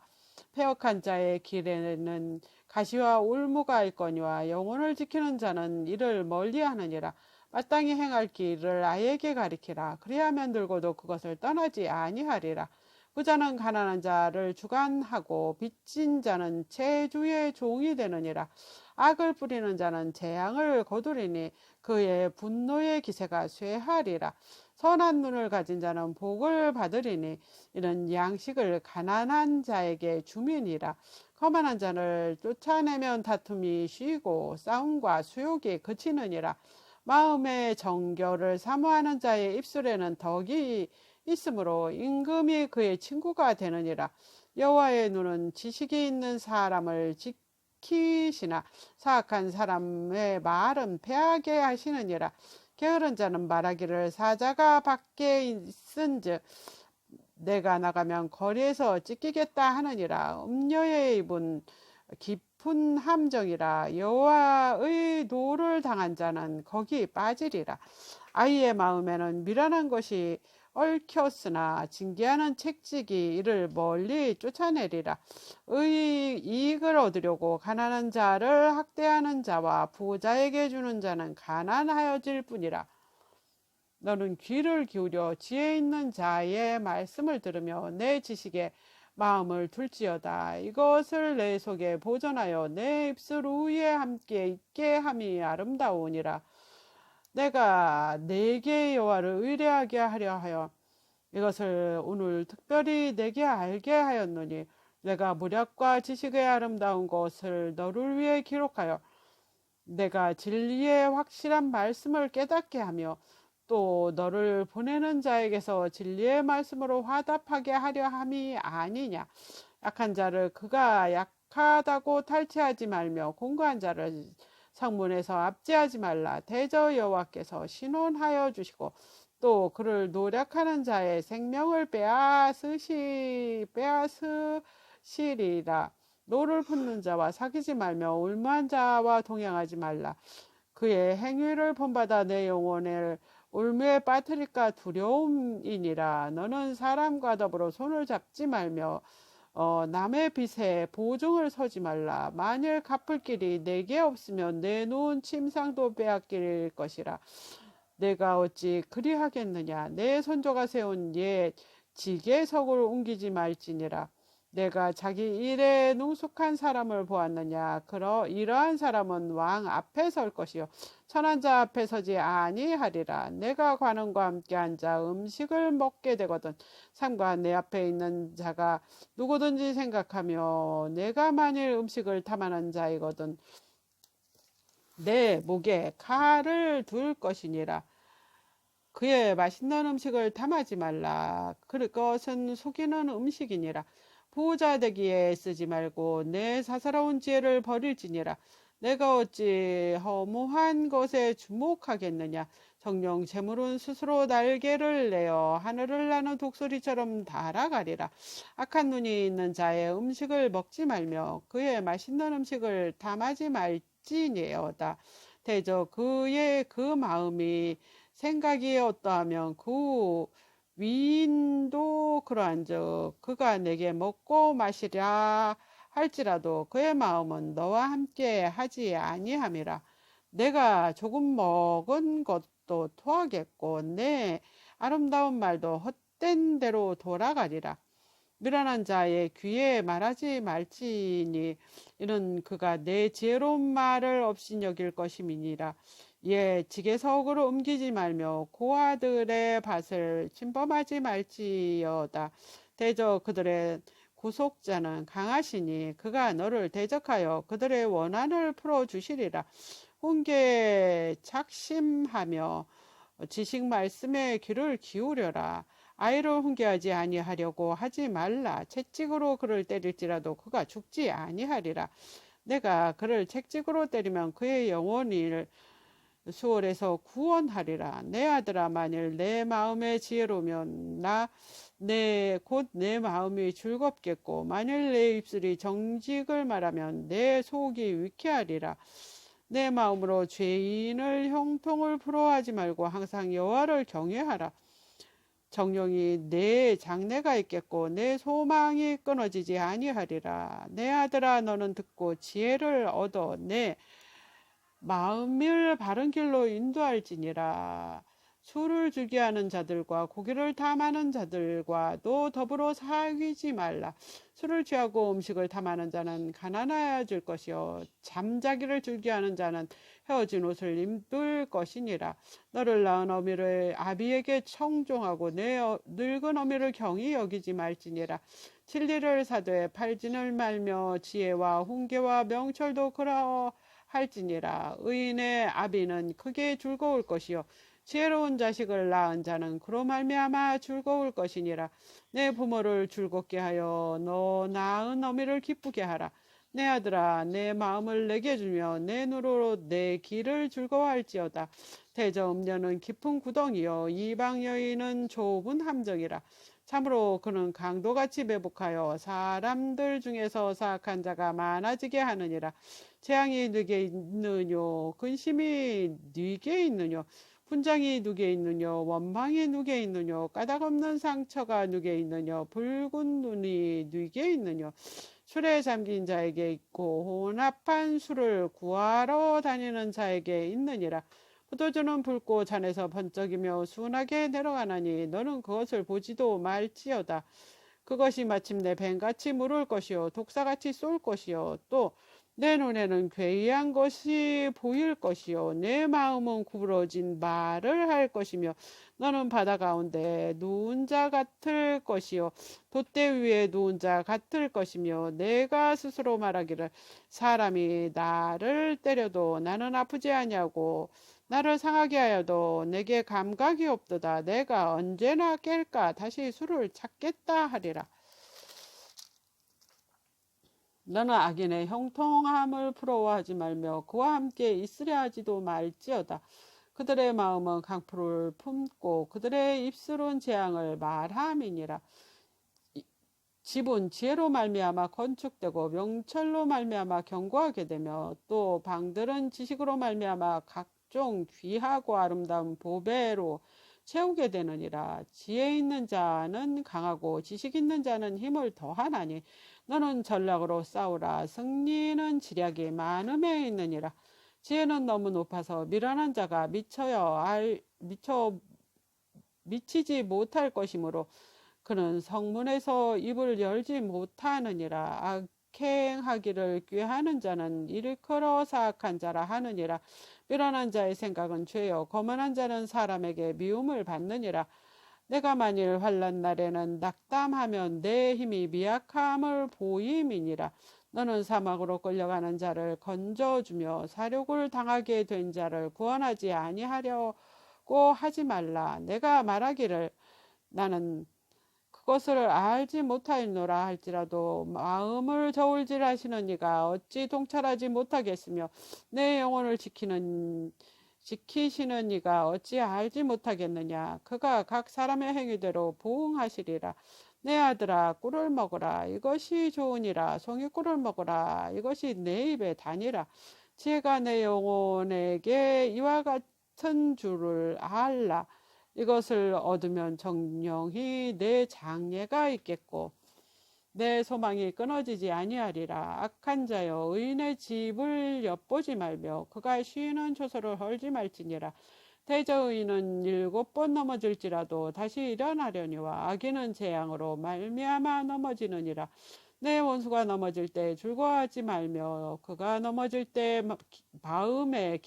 패역한 자의 길에는 가시와 울무가 있거니와 영혼을 지키는 자는 이를 멀리하느니라. 마땅히 행할 길을 아이에게 가리키라. 그리하면 늙어도 그것을 떠나지 아니하리라. 부자는 가난한 자를 주관하고 빚진 자는 채주의 종이 되느니라. 악을 뿌리는 자는 재앙을 거두리니 그의 분노의 기세가 쇠하리라. 선한 눈을 가진 자는 복을 받으리니 이는 양식을 가난한 자에게 주민이라. 거만한 자를 쫓아내면 다툼이 쉬고 싸움과 수욕이 그치느니라. 마음의 정결을 사모하는 자의 입술에는 덕이 있으므로 임금이 그의 친구가 되느니라. 여호와의 눈은 지식이 있는 사람을 지키시나 사악한 사람의 말은 패하게 하시느니라. 게으른 자는 말하기를 사자가 밖에 있은즉 내가 나가면 거리에서 찢기겠다 하느니라. 음녀의 입은 깊은 함정이라. 여호와의 노를 당한 자는 거기 빠지리라. 아이의 마음에는 미련한 것이 얽혔으나 징계하는 책찍이 이를 멀리 쫓아내리라. 이익을 얻으려고 가난한 자를 학대하는 자와 부자에게 주는 자는 가난하여질 뿐이라. 너는 귀를 기울여 지혜 있는 자의 말씀을 들으며 내 지식에 마음을 둘지어다. 이것을 내 속에 보존하여 내 입술 위에 함께 있게 함이 아름다우니라. 내가 내게 여호와를 의뢰하게 하려 하여 이것을 오늘 특별히 내게 알게 하였노니 내가 무략과 지식의 아름다운 것을 너를 위해 기록하여 내가 진리의 확실한 말씀을 깨닫게 하며 또 너를 보내는 자에게서 진리의 말씀으로 화답하게 하려 함이 아니냐. 약한 자를 그가 약하다고 탈취하지 말며 공고한 자를 성문에서 압제하지 말라. 대저 여호와께서 신원하여 주시고 또 그를 노력하는 자의 생명을 빼앗으시리라. 노를 품는 자와 사귀지 말며 울무한 자와 동행하지 말라. 그의 행위를 본받아 내 영혼을 울무에 빠뜨릴까 두려움이니라. 너는 사람과 더불어 손을 잡지 말며 남의 빚에 보증을 서지 말라. 만일 갚을 길이 내게 없으면 내 놓은 침상도 빼앗길 것이라. 내가 어찌 그리하겠느냐. 내 손조가 세운 옛 지게석을 옮기지 말지니라. 내가 자기 일에 능숙한 사람을 보았느냐. 이러한 사람은 왕 앞에 설 것이요 천한 자 앞에 서지 아니하리라. 내가 관원과 함께 앉아 음식을 먹게 되거든 삼가 내 앞에 있는 자가 누구든지 생각하며 내가 만일 음식을 탐하는 자이거든 내 목에 칼을 둘 것이니라. 그의 맛있는 음식을 탐하지 말라. 그것은 속이는 음식이니라. 부자 되기에 쓰지 말고 내 사사로운 지혜를 버릴지니라. 내가 어찌 허무한 것에 주목하겠느냐. 정령 재물은 스스로 날개를 내어 하늘을 나는 독수리처럼 날아가리라. 악한 눈이 있는 자의 음식을 먹지 말며 그의 맛있는 음식을 탐하지 말지니어다. 대저 그의 그 마음이 생각이 어떠하면 그 위인도 그러한즉 그가 내게 먹고 마시랴 할지라도 그의 마음은 너와 함께 하지 아니함이라. 내가 조금 먹은 것도 토하겠고 내 아름다운 말도 헛된 대로 돌아가리라. 미련한 자의 귀에 말하지 말지니 이는 그가 내 지혜로운 말을 없이 여길 것임이니라. 예, 지게석으로 옮기지 말며 고아들의 밭을 침범하지 말지어다. 대저 그들의 구속자는 강하시니 그가 너를 대적하여 그들의 원한을 풀어주시리라. 훈계에 작심하며 지식 말씀에 귀를 기울여라. 아이를 훈계하지 아니하려고 하지 말라. 채찍으로 그를 때릴지라도 그가 죽지 아니하리라. 내가 그를 채찍으로 때리면 그의 영혼을 수월에서 구원하리라. 내 아들아, 만일 내 마음에 지혜로우면 곧 내 마음이 즐겁겠고 만일 내 입술이 정직을 말하면 내 속이 위쾌하리라. 내 마음으로 죄인을 형통을 부러워하지 말고 항상 여호와를 경외하라. 정령이 내 장래가 있겠고 내 소망이 끊어지지 아니하리라. 내 아들아, 너는 듣고 지혜를 얻어 내 마음을 바른 길로 인도할지니라. 술을 주게 하는 자들과 고기를 탐하는 자들과도 더불어 사귀지 말라. 술을 취하고 음식을 탐하는 자는 가난해질 것이요 잠자기를 즐겨 하는 자는 헤어진 옷을 입을 것이니라. 너를 낳은 어미를 아비에게 청종하고 내 늙은 어미를 경히 여기지 말지니라. 진리를 사도에 팔진을 말며 지혜와 훈계와 명철도 그러 할지니라. 의인의 아비는 크게 즐거울 것이요 지혜로운 자식을 낳은 자는 그로 말미암아 즐거울 것이니라. 내 부모를 즐겁게 하여 너 낳은 어미를 기쁘게 하라. 내 아들아, 내 마음을 내게 주며 내 눈으로 내 길을 즐거워할지어다. 대저 음녀는 깊은 구덩이요 이방 여인은 좁은 함정이라. 참으로 그는 강도같이 매복하여 사람들 중에서 사악한 자가 많아지게 하느니라. 재앙이 누게 있느뇨 근심이 누게 있느뇨 분장이 누게 있느뇨 원망이 누게 있느뇨 까닭없는 상처가 누게 있느뇨 붉은 눈이 누게 있느뇨 술에 잠긴 자에게 있고 혼합한 술을 구하러 다니는 자에게 있느니라. 포도주는 붉고 잔에서 번쩍이며 순하게 내려가나니 너는 그것을 보지도 말지어다. 그것이 마침내 뱀같이 물을 것이요 독사같이 쏠 것이요 또 내 눈에는 괴이한 것이 보일 것이요 내 마음은 구부러진 말을 할 것이며 너는 바다 가운데 누운 자 같을 것이요 돛대 위에 누운 자 같을 것이며 내가 스스로 말하기를 사람이 나를 때려도 나는 아프지 아니하고 나를 상하게 하여도 내게 감각이 없도다. 내가 언제나 깰까 다시 술을 찾겠다 하리라. 너는 악인의 형통함을 부러워하지 말며 그와 함께 있으려 하지도 말지어다. 그들의 마음은 강포를 품고 그들의 입술은 재앙을 말함이니라. 집은 지혜로 말미암아 건축되고 명철로 말미암아 견고하게 되며 또 방들은 지식으로 말미암아 각종 귀하고 아름다운 보배로 채우게 되느니라. 지혜 있는 자는 강하고 지식 있는 자는 힘을 더하나니 너는 전략으로 싸우라. 승리는 지략이 많음에 있느니라. 지혜는 너무 높아서 미련한 자가 미치지 못할 것이므로 그는 성문에서 입을 열지 못하느니라. 악행하기를 꾀하는 자는 일컬어 사악한 자라 하느니라. 미련한 자의 생각은 죄요 거만한 자는 사람에게 미움을 받느니라. 내가 만일 환난 날에는 낙담하면 내 힘이 미약함을 보임이니라. 너는 사막으로 끌려가는 자를 건져주며 사륙을 당하게 된 자를 구원하지 아니하려고 하지 말라. 내가 말하기를 나는 그것을 알지 못하였노라 할지라도 마음을 저울질하시는 이가 어찌 통찰하지 못하겠으며 내 영혼을 지키시는 이가 어찌 알지 못하겠느냐. 그가 각 사람의 행위대로 보응하시리라. 내 아들아 꿀을 먹으라. 이것이 좋으니라. 송이 꿀을 먹으라. 이것이 내 입에 다니라. 지혜가 내 영혼에게 이와 같은 줄을 알라. 이것을 얻으면 정령히 내 장래가 있겠고 내 소망이 끊어지지 아니하리라. 악한 자여 의인의 집을 엿보지 말며 그가 쉬는 초소를 헐지 말지니라. 대저의인은 7번 넘어질지라도 다시 일어나려니와 악인은 재앙으로 말미암아 넘어지느니라. 내 원수가 넘어질 때 즐거워하지 말며 그가 넘어질 때 마음에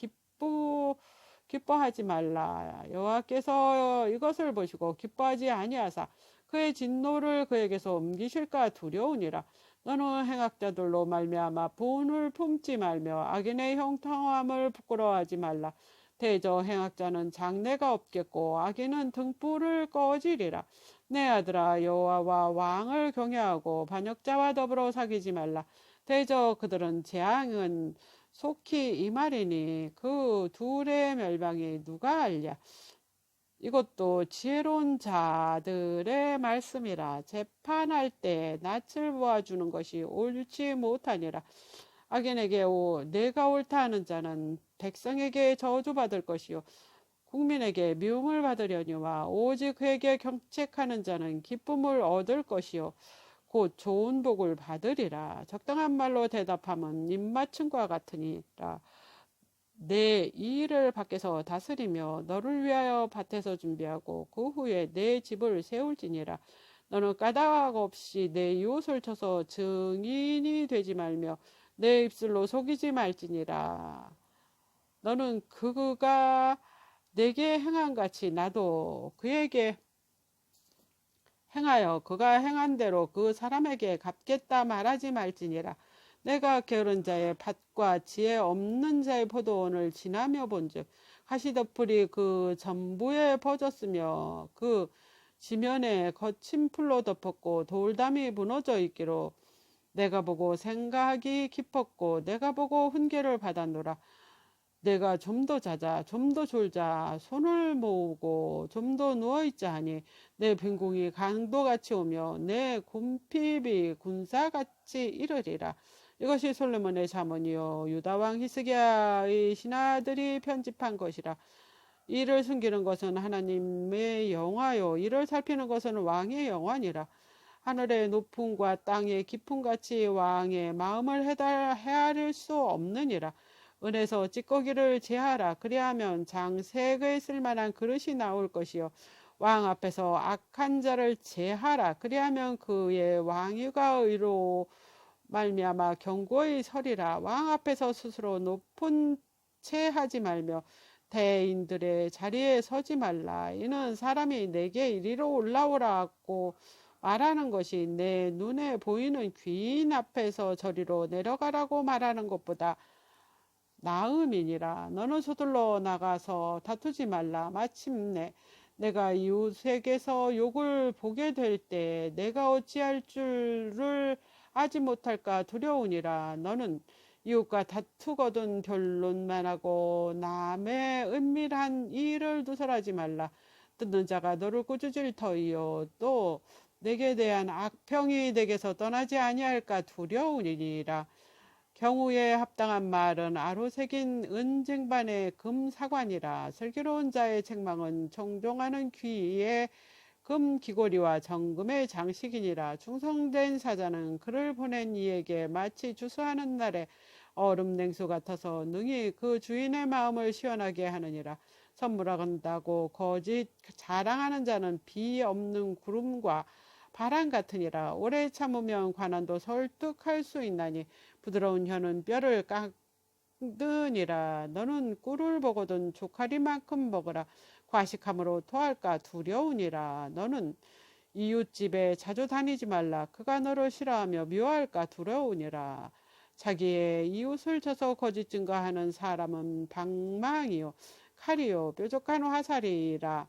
기뻐하지 말라. 여호와께서 이것을 보시고 기뻐하지 아니하사 그의 진노를 그에게서 옮기실까 두려우니라. 너는 행악자들로 말미암아 분을 품지 말며 악인의 형통함을 부끄러워하지 말라. 대저 행악자는 장래가 없겠고 악인은 등불을 꺼지리라. 내 아들아 여호와와 왕을 경외하고 반역자와 더불어 사귀지 말라. 대저 그들은 재앙은 속히 임하리니 그 둘의 멸망이 누가 알랴. 이것도 지혜로운 자들의 말씀이라. 재판할 때 낯을 보아주는 것이 옳지 못하니라. 악인에게 내가 옳다 하는 자는 백성에게 저주받을 것이요 국민에게 미움을 받으려니와 오직 그에게 경책하는 자는 기쁨을 얻을 것이요 곧 좋은 복을 받으리라. 적당한 말로 대답함은 입맞춤과 같으니라. 내 일을 밖에서 다스리며 너를 위하여 밭에서 준비하고 그 후에 내 집을 세울지니라. 너는 까닭 없이 내 이웃을 쳐서 증인이 되지 말며 내 입술로 속이지 말지니라. 너는 그가 내게 행한 같이 나도 그에게 행하여 그가 행한 대로 그 사람에게 갚겠다 말하지 말지니라. 내가 게으른 자의 밭과 지혜 없는 자의 포도원을 지나며 본즉 가시덤불이 그 전부에 퍼졌으며 그 지면에 거친 풀로 덮었고 돌담이 무너져 있기로 내가 보고 생각이 깊었고 내가 보고 훈계를 받았노라. 내가 좀 더 자자 좀 더 졸자 손을 모으고 좀 더 누워있자 하니 내 빈궁이 강도같이 오며 내 굼핍이 군사같이 이르리라. 이것이 솔로몬의 잠언이요 유다왕 히스기야의 신하들이 편집한 것이라. 이를 숨기는 것은 하나님의 영화요 이를 살피는 것은 왕의 영화니라. 하늘의 높음과 땅의 깊음같이 왕의 마음을 헤아릴 수 없느니라. 은에서 찌꺼기를 제하라. 그리하면 장색의 쓸만한 그릇이 나올 것이요 왕 앞에서 악한 자를 제하라. 그리하면 그의 왕위가 의로 말미암아 경고의 설이라. 왕 앞에서 스스로 높은 채 하지 말며 대인들의 자리에 서지 말라. 이는 사람이 내게 이리로 올라오라고 말하는 것이 내 눈에 보이는 귀인 앞에서 저리로 내려가라고 말하는 것보다 나음이니라. 너는 서둘러 나가서 다투지 말라. 마침내 내가 이웃에게서 욕을 보게 될 때 내가 어찌할 줄을 아지 못할까 두려우니라. 너는 이웃과 다투거든 변론만 하고 남의 은밀한 일을 누설하지 말라. 듣는 자가 너를 꾸짖을 터이요 또 내게 대한 악평이 내게서 떠나지 아니할까 두려우니라. 경우에 합당한 말은 아로 새긴 은쟁반의 금사관이라. 슬기로운 자의 책망은 청종하는 귀에 금 귀고리와 정금의 장식이니라. 충성된 사자는 그를 보낸 이에게 마치 주수하는 날에 얼음 냉수 같아서 능히 그 주인의 마음을 시원하게 하느니라. 선물한다고 거짓 자랑하는 자는 비 없는 구름과 바람 같으니라. 오래 참으면 관원도 설득할 수 있나니 부드러운 혀는 뼈를 깎느니라. 너는 꿀을 먹어든 조카리만큼 먹으라. 과식함으로 토할까 두려우니라. 너는 이웃집에 자주 다니지 말라. 그가 너를 싫어하며 미워할까 두려우니라. 자기의 이웃을 쳐서 거짓 증거하는 사람은 방망이요 칼이요 뾰족한 화살이라.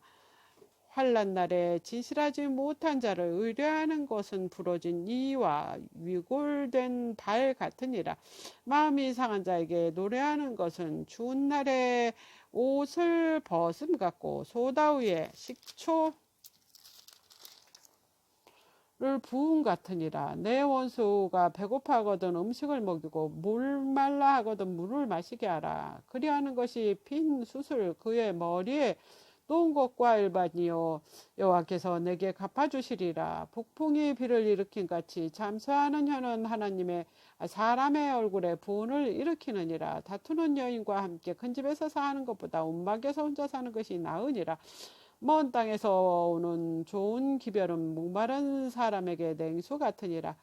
환난 날에 진실하지 못한 자를 의뢰하는 것은 부러진 이와 위골된 발 같으니라. 마음이 상한 자에게 노래하는 것은 추운 날에 옷을 벗음 같고 소다위에 식초를 부음 같으니라. 내 원수가 배고파하거든 음식을 먹이고 목말라 하거든 물을 마시게 하라. 그리하는 것이 빈 숯을 그의 머리에 놓은 것과 일반이요 여호와께서 내게 갚아주시리라. 북풍이 비를 일으킨 같이 잠수하는 혀는 하나님의 사람의 얼굴에 분을 일으키느니라. 다투는 여인과 함께 큰 집에서 사는 것보다 움막에서 혼자 사는 것이 나으니라. 먼 땅에서 오는 좋은 기별은 목마른 사람에게 냉수 같으니라.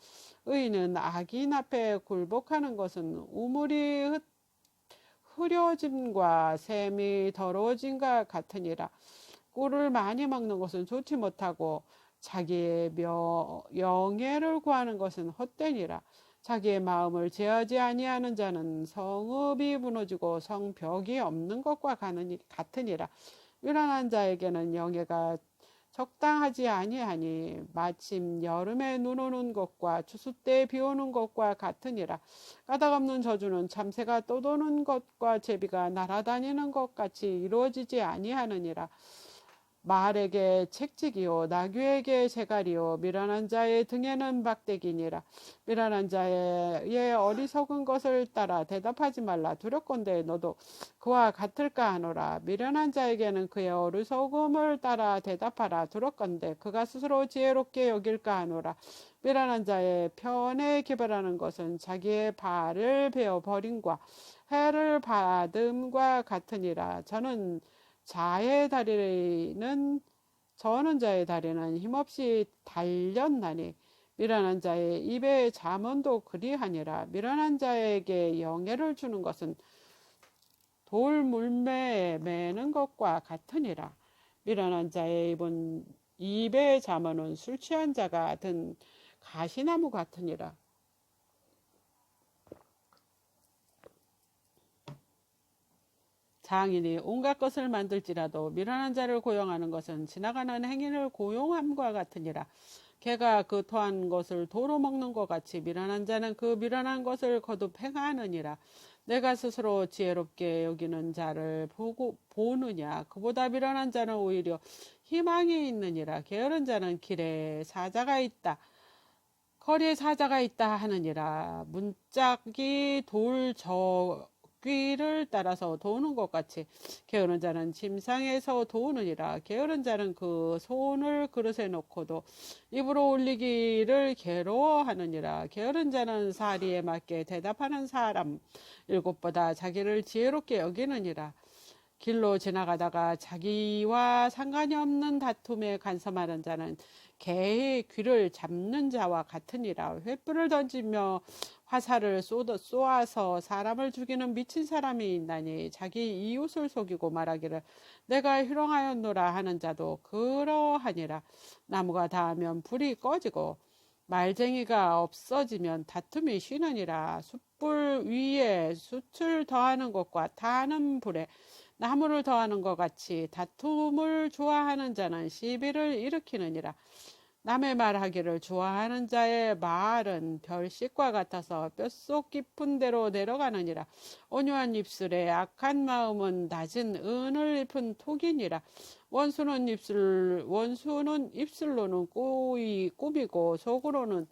의인은 악인 앞에 굴복하는 것은 우물이 흐려짐과 샘이 더러워짐과 같으니라. 꿀을 많이 먹는 것은 좋지 못하고 자기의 영예를 구하는 것은 헛되니라. 자기의 마음을 제하지 아니하는 자는 성읍이 무너지고 성벽이 없는 것과 같으니라. 유난한 자에게는 영예가 적당하지 아니하니 마침 여름에 눈 오는 것과 추수 때 비 오는 것과 같으니라. 까닭없는 저주는 참새가 떠도는 것과 제비가 날아다니는 것 같이 이루어지지 아니하느니라. 말에게 책직이요 나귀에게 재갈이요 미련한 자의 등에는 박대기니라. 미련한 자의 어리석은 것을 따라 대답하지 말라. 두렵건대 너도 그와 같을까 하노라. 미련한 자에게는 그의 어리석음을 따라 대답하라. 두렵건대 그가 스스로 지혜롭게 여길까 하노라. 미련한 자의 편에 기별하는 것은 자기의 발을 베어 버림과 해를 받음과 같으니라. 저는 자의 다리는 힘없이 달렸나니 미련한 자의 입에 잠언도 그리하니라. 미련한 자에게 영예를 주는 것은 돌물매에 매는 것과 같으니라. 미련한 자의 입에 잠언은 술 취한 자가 든 가시나무 같으니라. 장인이 온갖 것을 만들지라도 미련한 자를 고용하는 것은 지나가는 행인을 고용함과 같으니라. 개가 그 토한 것을 도로 먹는 것 같이 미련한 자는 그 미련한 것을 거듭 행하느니라. 내가 스스로 지혜롭게 여기는 자를 보느냐. 그보다 미련한 자는 오히려 희망이 있느니라. 게으른 자는 길에 사자가 있다, 거리에 사자가 있다 하느니라. 문짝이 돌 귀를 따라서 도는 것 같이 게으른 자는 침상에서 도우느니라. 게으른 자는 그 손을 그릇에 놓고도 입으로 올리기를 괴로워하느니라. 게으른 자는 사리에 맞게 대답하는 사람 일곱보다 자기를 지혜롭게 여기느니라. 길로 지나가다가 자기와 상관이 없는 다툼에 간섭하는 자는 개의 귀를 잡는 자와 같으니라. 횃불을 던지며 화살을 쏘아서 사람을 죽이는 미친 사람이 있나니 자기 이웃을 속이고 말하기를 내가 희롱하였노라 하는 자도 그러하니라. 나무가 닿으면 불이 꺼지고 말쟁이가 없어지면 다툼이 쉬느니라. 숯불 위에 숯을 더하는 것과 타는 불에 나무를 더하는 것 같이 다툼을 좋아하는 자는 시비를 일으키느니라. 남의 말하기를 좋아하는 자의 말은 별식과 같아서 뼛속 깊은 데로 내려가느니라. 온유한 입술에 악한 마음은 낮은 은을 입은 톡이니라. 원수는 입술로는 꾸미고 속으로는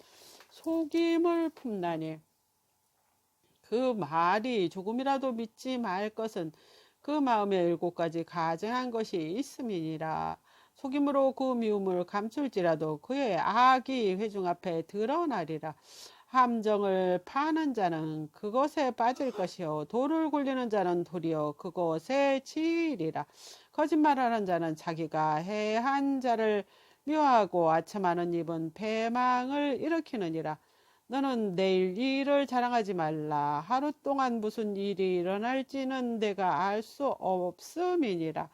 속임을 품나니 그 말이 조금이라도 믿지 말 것은 그 마음에 7가지 가증한 것이 있음이니라. 속임으로 그 미움을 감출지라도 그의 악이 회중 앞에 드러나리라. 함정을 파는 자는 그것에 빠질 것이요 돌을 굴리는 자는 도리어 그것에 치이리라. 거짓말하는 자는 자기가 해한 자를 미워하고 아첨하는 입은 패망을 일으키느니라. 너는 내일 일을 자랑하지 말라. 하루 동안 무슨 일이 일어날지는 내가 알 수 없음이니라.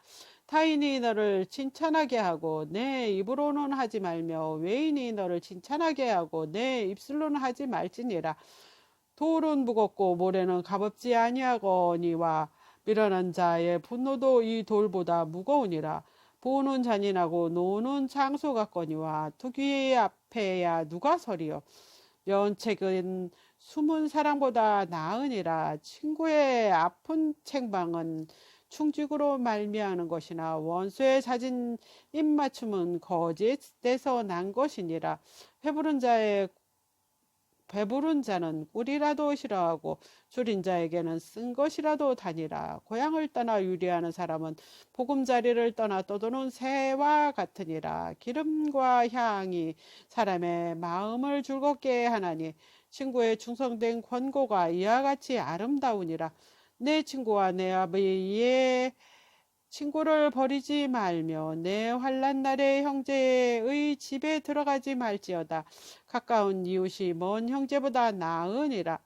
타인이 너를 칭찬하게 하고 내 입으로는 하지 말며 외인이 너를 칭찬하게 하고 내 입술로는 하지 말지니라. 돌은 무겁고 모래는 가볍지 아니하거니와 미련한 자의 분노도 이 돌보다 무거우니라. 보는 잔인하고 노는 장소 같거니와 투기 앞에야 누가 서리요. 면책은 숨은 사람보다 나으니라. 친구의 아픈 책망은 충직으로 말미암는 것이나 원수의 잦은 입맞춤은 거짓에서 난 것이니라. 배부른 자의 배부른 자는 꿀이라도 싫어하고 줄인 자에게는 쓴 것이라도 다니라. 고향을 떠나 유리하는 사람은 보금자리를 떠나 떠도는 새와 같으니라. 기름과 향이 사람의 마음을 즐겁게 하나니 친구의 충성된 권고가 이와 같이 아름다우니라. 내 친구와 내 아비의 친구를 버리지 말며 내 환난 날에 형제의 집에 들어가지 말지어다. 가까운 이웃이 먼 형제보다 나으니라.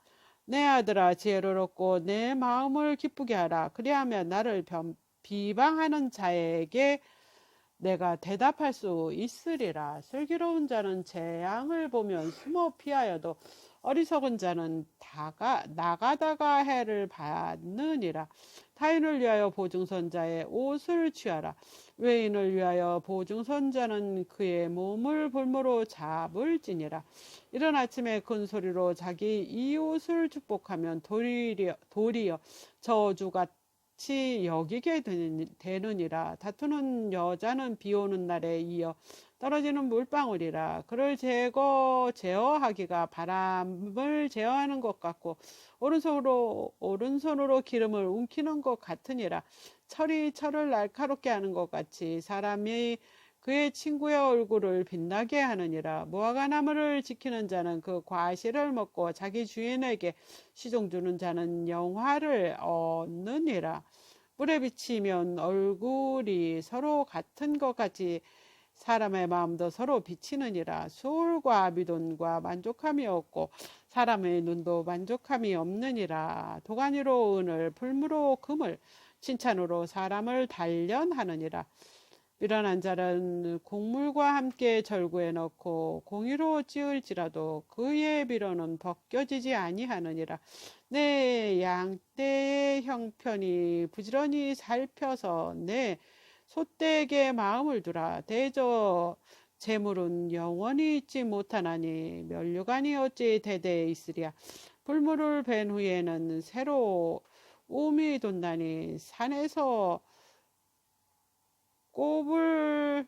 내 아들아 지혜를 얻고 내 마음을 기쁘게 하라. 그리하면 나를 비방하는 자에게 내가 대답할 수 있으리라. 슬기로운 자는 재앙을 보면 숨어 피하여도 어리석은 자는 나가다가 해를 받느니라. 타인을 위하여 보증선자의 옷을 취하라. 외인을 위하여 보증선자는 그의 몸을 볼모로 잡을지니라. 이른 아침에 큰 소리로 자기 이웃을 축복하면 도리어 저주같이 여기게 되느니라. 다투는 여자는 비 오는 날에 이어 떨어지는 물방울이라. 그를 제어하기가 바람을 제어하는 것 같고 오른손으로 기름을 움키는 것 같으니라. 철이 철을 날카롭게 하는 것 같이 사람이 그의 친구의 얼굴을 빛나게 하느니라. 무화과 나무를 지키는 자는 그 과실을 먹고 자기 주인에게 시종 주는 자는 영화를 얻느니라. 뿔에 비치면 얼굴이 서로 같은 것 같이 사람의 마음도 서로 비치느니라. 수울과 미돈과 만족함이 없고 사람의 눈도 만족함이 없느니라. 도가니로 은을, 불무로 금을, 칭찬으로 사람을 단련하느니라. 미련한 자는 곡물과 함께 절구에 넣고 공의로 찌을지라도 그의 미련은 벗겨지지 아니하느니라. 내 양떼의 형편이 부지런히 살펴서 내 소떼에게 마음을 두라. 대저 재물은 영원히 있지 못하나니 면류관이 어찌 대대에 있으랴. 불물을 벤 후에는 새로 움이 돋나니 산에서 꼴을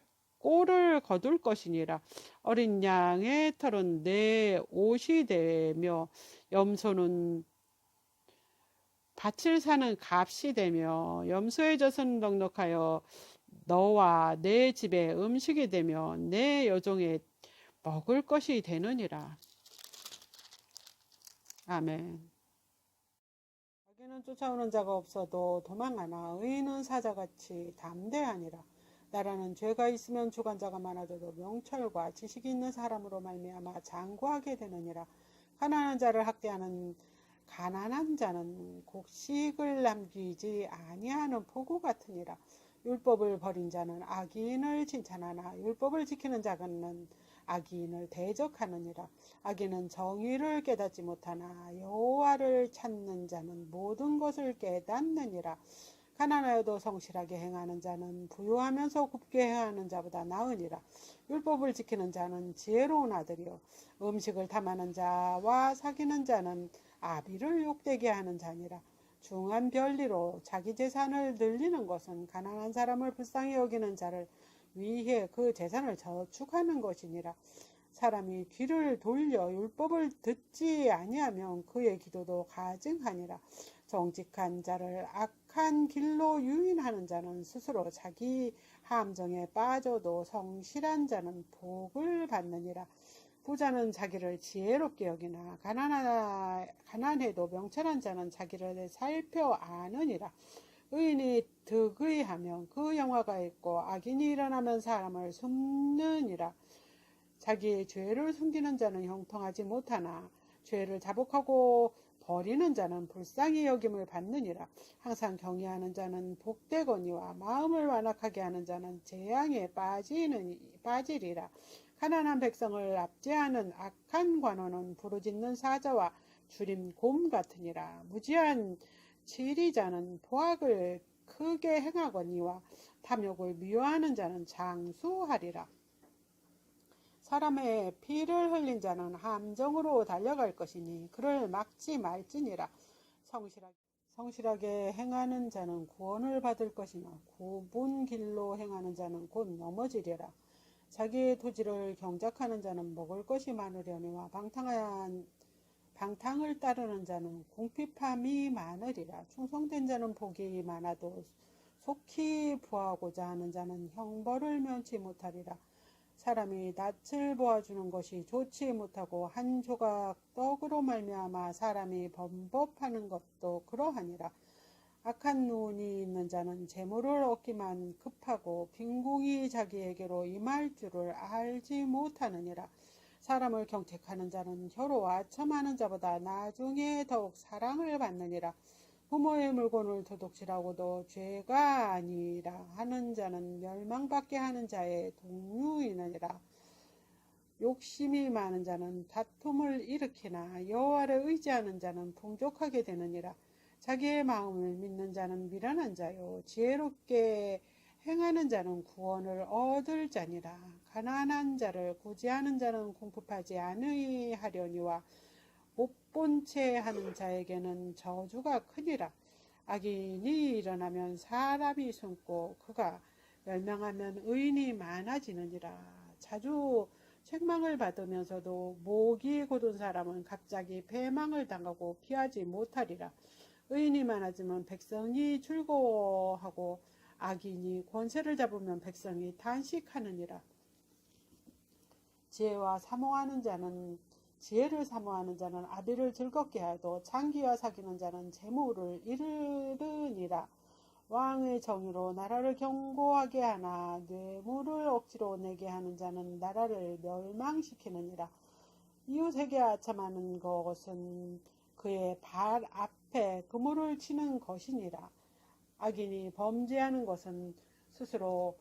거둘 것이니라. 어린 양의 털은 내 옷이 되며 염소는 밭을 사는 값이 되며 염소의 젖은 넉넉하여 너와 내 집에 음식이 되며 내 여종의 먹을 것이 되느니라. 아멘. 자기는 쫓아오는 자가 없어도 도망하나 의인은 사자같이 담대하니라. 나라는 죄가 있으면 주관자가 많아져도 명철과 지식이 있는 사람으로 말미암아 장구하게 되느니라. 가난한 자는 곡식을 남기지 아니하는 포구 같으니라. 율법을 버린 자는 악인을 칭찬하나 율법을 지키는 자는 악인을 대적하느니라. 악인은 정의를 깨닫지 못하나 여호와를 찾는 자는 모든 것을 깨닫느니라. 가난하여도 성실하게 행하는 자는 부유하면서 굽게 행하는 자보다 나으니라. 율법을 지키는 자는 지혜로운 아들이요 음식을 탐하는 자와 사귀는 자는 아비를 욕되게 하는 자니라. 중한 별리로 자기 재산을 늘리는 것은 가난한 사람을 불쌍히 여기는 자를 위해 그 재산을 저축하는 것이니라. 사람이 귀를 돌려 율법을 듣지 아니하면 그의 기도도 가증하니라. 정직한 자를 악한 길로 유인하는 자는 스스로 자기 함정에 빠져도 성실한 자는 복을 받느니라. 부자는 자기를 지혜롭게 여기나 가난해도 명철한 자는 자기를 살펴 아느니라. 의인이 득의하면 그 영화가 있고 악인이 일어나면 사람을 숨느니라. 자기의 죄를 숨기는 자는 형통하지 못하나 죄를 자복하고 버리는 자는 불쌍히 여김을 받느니라. 항상 경외하는 자는 복되거니와 마음을 완악하게 하는 자는 재앙에 빠지리라. 가난한 백성을 압제하는 악한 관원은 부르짖는 사자와 주림 곰 같으니라. 무지한 지리자는 포악을 크게 행하거니와 탐욕을 미워하는 자는 장수하리라. 사람의 피를 흘린 자는 함정으로 달려갈 것이니 그를 막지 말지니라. 성실하게 행하는 자는 구원을 받을 것이나 굽은 길로 행하는 자는 곧 넘어지리라. 자기의 토지를 경작하는 자는 먹을 것이 많으려니와 방탕한 방탕을 따르는 자는 궁핍함이 많으리라. 충성된 자는 복이 많아도 속히 부하고자 하는 자는 형벌을 면치 못하리라. 사람이 낯을 보아주는 것이 좋지 못하고 한 조각 떡으로 말미암아 사람이 범법하는 것도 그러하니라. 악한 눈이 있는 자는 재물을 얻기만 급하고 빈궁이 자기에게로 임할 줄을 알지 못하느니라. 사람을 경책하는 자는 혀로 아첨하는 자보다 나중에 더욱 사랑을 받느니라. 부모의 물건을 도둑질하고도 죄가 아니라 하는 자는 멸망받게 하는 자의 동류이느니라. 욕심이 많은 자는 다툼을 일으키나 여호와를 의지하는 자는 풍족하게 되느니라. 자기의 마음을 믿는 자는 미련한 자요 지혜롭게 행하는 자는 구원을 얻을 자니라. 가난한 자를 구제하는 자는 궁핍하지 아니하려니와 못 본 채 하는 자에게는 저주가 크니라. 악인이 일어나면 사람이 숨고 그가 멸망하면 의인이 많아지느니라. 자주 책망을 받으면서도 목이 곧은 사람은 갑자기 패망을 당하고 피하지 못하리라. 의인이 많아지면 백성이 즐거워하고 악인이 권세를 잡으면 백성이 단식하느니라. 지혜를 사모하는 자는 아비를 즐겁게 하여도 장기와 사귀는 자는 재물을 잃으니라. 왕의 정의로 나라를 견고하게 하나 뇌물을 억지로 내게 하는 자는 나라를 멸망시키느니라. 이웃에게 아첨하는 것은 그의 발 앞에 그물을 치는 것이니라. 악인이 범죄하는 것은 스스로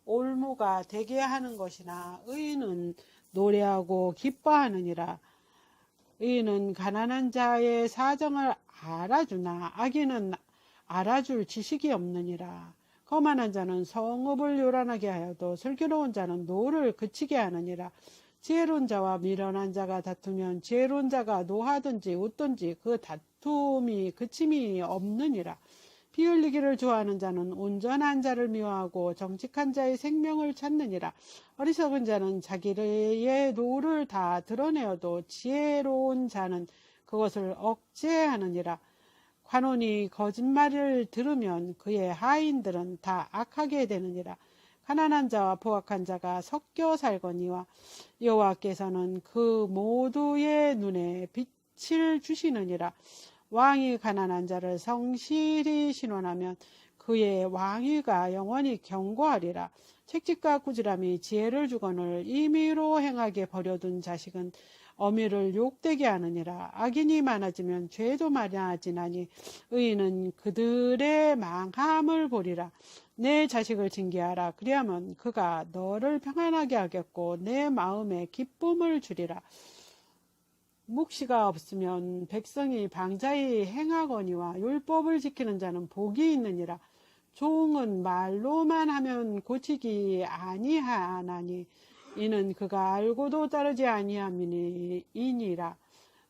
올무가 되게 하는 것이나 의인은 노래하고 기뻐하느니라. 의인은 가난한 자의 사정을 알아주나 악인은 알아줄 지식이 없느니라. 거만한 자는 성읍을 요란하게 하여도 슬기로운 자는 노를 그치게 하느니라. 지혜로운 자와 미련한 자가 다투면 지혜로운 자가 노하든지 웃든지 그 다툼이 그침이 없느니라. 피 흘리기를 좋아하는 자는 온전한 자를 미워하고 정직한 자의 생명을 찾느니라. 어리석은 자는 자기의 노를 다 드러내어도 지혜로운 자는 그것을 억제하느니라. 관원이 거짓말을 들으면 그의 하인들은 다 악하게 되느니라. 가난한 자와 포악한 자가 섞여 살거니와 여호와께서는 그 모두의 눈에 빛을 주시느니라. 왕이 가난한 자를 성실히 신원하면 그의 왕위가 영원히 견고하리라. 책짓과 꾸지람이 지혜를 주거늘 임의로 행하게 버려둔 자식은 어미를 욕되게 하느니라. 악인이 많아지면 죄도 많아지나니 의인은 그들의 망함을 보리라. 내 자식을 징계하라. 그리하면 그가 너를 평안하게 하겠고 내 마음에 기쁨을 주리라. 묵시가 없으면 백성이 방자히 행하거니와 율법을 지키는 자는 복이 있느니라. 종은 말로만 하면 고치기 아니하나니 이는 그가 알고도 따르지 아니함이니라.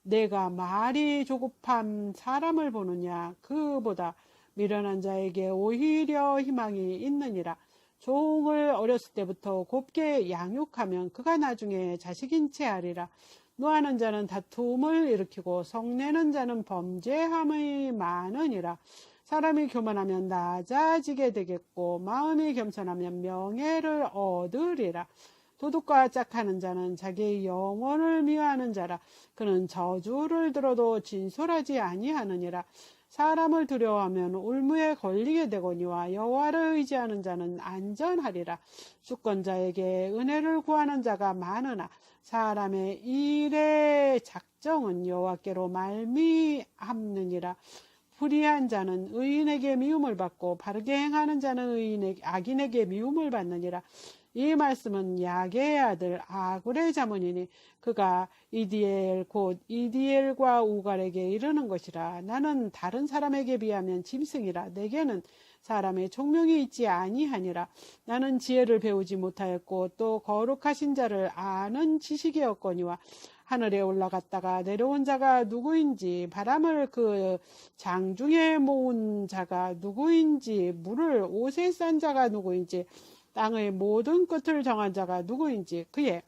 내가 말이 조급함 사람을 보느냐. 그보다 미련한 자에게 오히려 희망이 있느니라. 종을 어렸을 때부터 곱게 양육하면 그가 나중에 자식인 채 하리라. 노하는 자는 다툼을 일으키고 성내는 자는 범죄함이 많으니라. 사람이 교만하면 낮아지게 되겠고 마음이 겸손하면 명예를 얻으리라. 도둑과 짝하는 자는 자기의 영혼을 미워하는 자라. 그는 저주를 들어도 진솔하지 아니하느니라. 사람을 두려워하면 울무에 걸리게 되거니와 여호와를 의지하는 자는 안전하리라. 주권자에게 은혜를 구하는 자가 많으나 사람의 일의 작정은 여호와께로 말미암느니라. 불의한 자는 의인에게 미움을 받고 바르게 행하는 자는 악인에게 미움을 받느니라. 이 말씀은 야게의 아들 아굴의 자문이니 그가 곧 이디엘과 우갈에게 이르는 것이라. 나는 다른 사람에게 비하면 짐승이라. 내게는 사람의 총명이 있지 아니하니라. 나는 지혜를 배우지 못하였고 또 거룩하신 자를 아는 지식이 없거니와 하늘에 올라갔다가 내려온 자가 누구인지 바람을 그 장중에 모은 자가 누구인지 물을 옷에 싼 자가 누구인지 땅의 모든 끝을 정한 자가 누구인지, 그의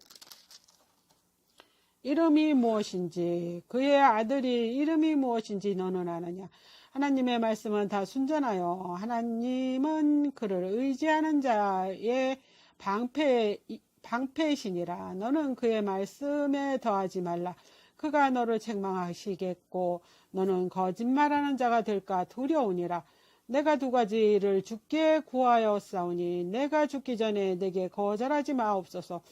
이름이 무엇인지, 그의 아들이 이름이 무엇인지 너는 아느냐? 하나님의 말씀은 다 순전하여 하나님은 그를 의지하는 자의 방패이시니라. 너는 그의 말씀에 더하지 말라. 그가 너를 책망하시겠고 너는 거짓말하는 자가 될까 두려우니라. 내가 두 가지를 주께 구하였사오니 내가 죽기 전에 내게 거절하지 마옵소서.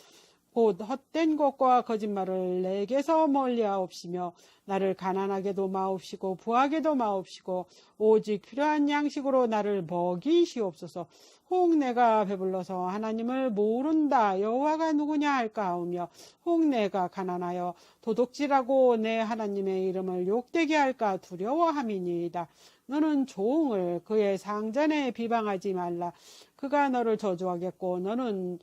곧 헛된 것과 거짓말을 내게서 멀리하옵시며 나를 가난하게도 마옵시고 부하게도 마옵시고 오직 필요한 양식으로 나를 먹이시옵소서. 혹 내가 배불러서 하나님을 모른다 여호와가 누구냐 할까 하오며 혹 내가 가난하여 도둑질하고 내 하나님의 이름을 욕되게 할까 두려워함이니이다. 너는 조응을 그의 상전에 비방하지 말라. 그가 너를 저주하겠고 너는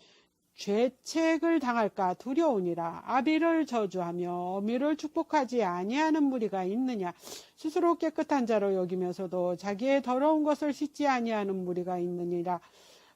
죄책을 당할까 두려우니라. 아비를 저주하며 어미를 축복하지 아니하는 무리가 있느냐. 스스로 깨끗한 자로 여기면서도 자기의 더러운 것을 씻지 아니하는 무리가 있느니라.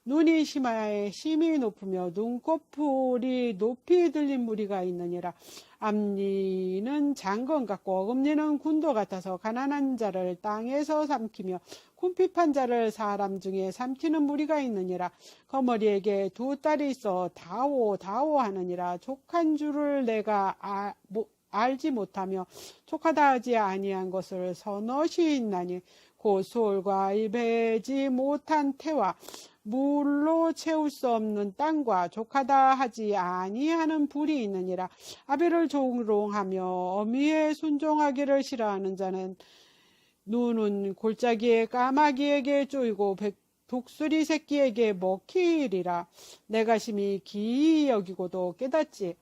눈이 심히 높으며 눈꺼풀이 높이 들린 무리가 있느니라. 앞니는 장건 같고 어금니는 군도 같아서 가난한 자를 땅에서 삼키며 궁핍한 자를 사람 중에 삼키는 무리가 있느니라. 거머리에게 두 딸이 있어 다오 하느니라. 족한 줄을 내가 알지 못하며 족하다 하지 아니한 것을 서너시 있나니 곧 소울과 입에지 못한 태와 물로 채울 수 없는 땅과 족하다 하지 아니하는 불이 있느니라. 아비를 종롱하며 어미에 순종하기를 싫어하는 자는 눈은 골짜기에 까마귀에게 쪼이고 독수리 새끼에게 먹히리라. 내가 심히 기이 여기고도 깨닫지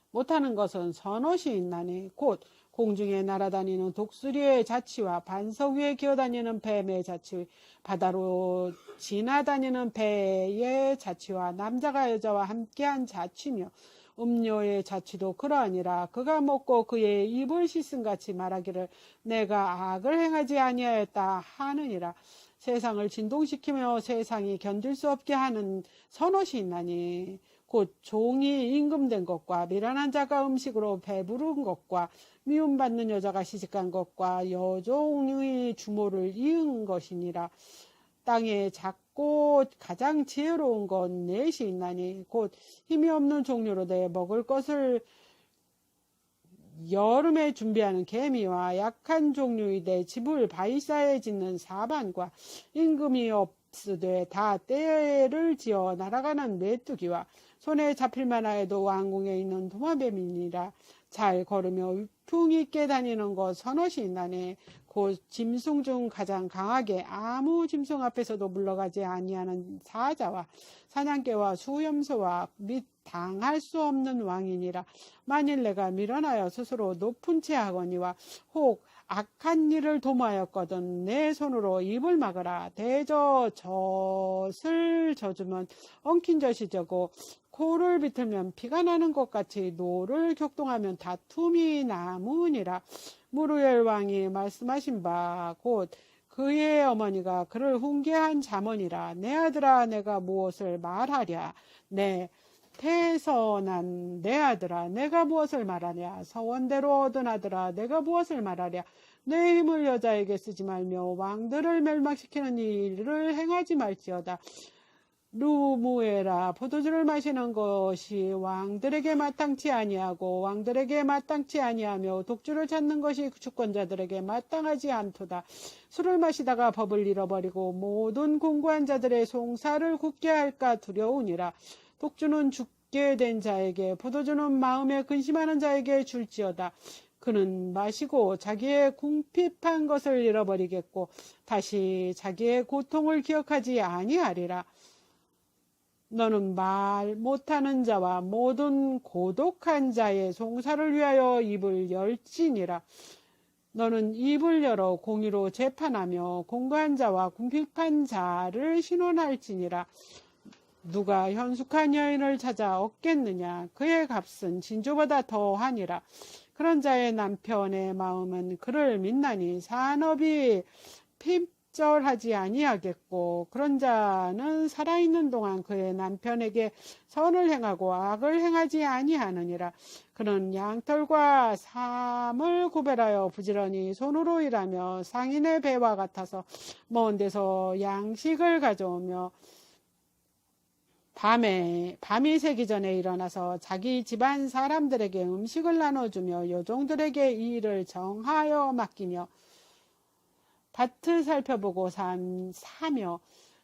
못하는 것은 서너시 있나니 곧 공중에 날아다니는 독수리의 자치와 반석 위에 기어다니는 뱀의 자치, 바다로 지나다니는 배의 자치와 남자가 여자와 함께한 자치며 음료의 자치도 그러하니라. 그가 먹고 그의 입을 씻음같이 말하기를 내가 악을 행하지 아니하였다 하느니라. 세상을 진동시키며 세상이 견딜 수 없게 하는 선옷이 있나니 곧 종이 임금된 것과 미련한 자가 음식으로 배부른 것과 미움받는 여자가 시집간 것과 여종의 주모를 이은 것이니라. 땅에 작고 가장 지혜로운 건 넷이 있나니 곧 힘이 없는 종류로 내 먹을 것을 여름에 준비하는 개미와 약한 종류의 내 집을 바위사에 짓는 사반과 임금이 없으되 다 때를 지어 날아가는 메뚜기와 손에 잡힐만 하여도 왕궁에 있는 도마뱀이니라. 잘 걸으며 위풍 있게 다니는 것 서너시 있나니 곧 짐승 중 가장 강하게 아무 짐승 앞에서도 물러가지 아니하는 사자와 사냥개와 수염소와 및 당할 수 없는 왕이니라. 만일 내가 밀어나여 스스로 높은 채 하거니와 혹 악한 일을 도모하였거든 내 손으로 입을 막으라. 대저 젖을 젖으면 엉킨 젖이 저고 코를 비틀면 피가 나는 것 같이 노를 격동하면 다툼이 나무니라. 무르엘 왕이 말씀하신 바 곧 그의 어머니가 그를 훈계한 자문이라. 내 아들아 내가 무엇을 말하랴. 내 태선한 내 아들아 내가 무엇을 말하랴. 서원대로 얻은 아들아 내가 무엇을 말하랴. 내 힘을 여자에게 쓰지 말며 왕들을 멸망시키는 일을 행하지 말지어다. 루무에라. 포도주를 마시는 것이 왕들에게 마땅치 아니하고 왕들에게 마땅치 아니하며 독주를 찾는 것이 주권자들에게 마땅하지 않도다. 술을 마시다가 법을 잃어버리고 모든 공고한 자들의 송사를 굳게 할까 두려우니라. 독주는 죽게 된 자에게 포도주는 마음에 근심하는 자에게 줄지어다. 그는 마시고 자기의 궁핍한 것을 잃어버리겠고 다시 자기의 고통을 기억하지 아니하리라. 너는 말 못하는 자와 모든 고독한 자의 송사를 위하여 입을 열지니라. 너는 입을 열어 공의로 재판하며 공고한 자와 궁핍한 자를 신원할지니라. 누가 현숙한 여인을 찾아 얻겠느냐. 그의 값은 진주보다 더하니라. 그런 자의 남편의 마음은 그를 믿나니 산업이 갑절하지 아니하겠고 그런 자는 살아있는 동안 그의 남편에게 선을 행하고 악을 행하지 아니하느니라. 그는 양털과 삶을 구별하여 부지런히 손으로 일하며 상인의 배와 같아서 먼 데서 양식을 가져오며 밤이 새기 전에 일어나서 자기 집안 사람들에게 음식을 나눠주며 여종들에게 이 일을 정하여 맡기며 밭을 살펴보고 사며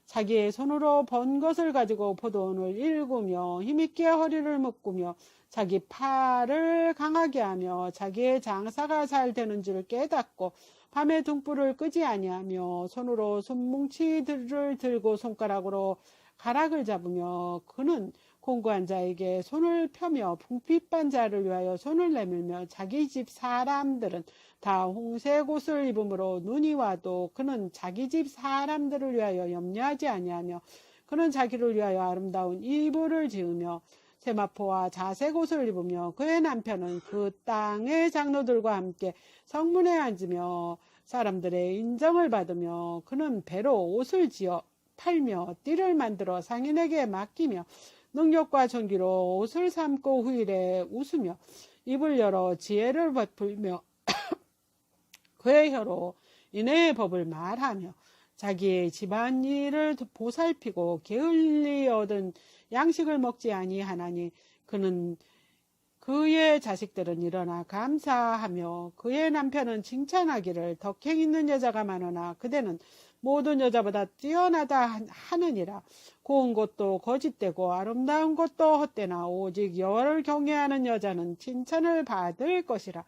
자기의 손으로 번 것을 가지고 포도원을 일구며 힘있게 허리를 묶으며 자기 팔을 강하게 하며 자기의 장사가 잘 되는 줄 깨닫고 밤에 등불을 끄지 아니하며 손으로 손뭉치들을 들고 손가락으로 가락을 잡으며 그는 공고한 자에게 손을 펴며 궁핍한 자를 위하여 손을 내밀며 자기 집 사람들은 다 홍색 옷을 입으므로 눈이 와도 그는 자기 집 사람들을 위하여 염려하지 아니하며 그는 자기를 위하여 아름다운 이불을 지으며 세마포와 자색 옷을 입으며 그의 남편은 그 땅의 장로들과 함께 성문에 앉으며 사람들의 인정을 받으며 그는 배로 옷을 지어 팔며 띠를 만들어 상인에게 맡기며 능력과 정기로 옷을 삼고 후일에 웃으며 입을 열어 지혜를 베풀며 그의 혀로 인애의 법을 말하며 자기의 집안일을 보살피고 게을리 얻은 양식을 먹지 아니하나니 그는 그의 자식들은 일어나 감사하며 그의 남편은 칭찬하기를 덕행 있는 여자가 많으나 그대는 모든 여자보다 뛰어나다 하느니라. 고운 것도 거짓되고 아름다운 것도 헛되나 오직 여호와를 경외하는 여자는 칭찬을 받을 것이라.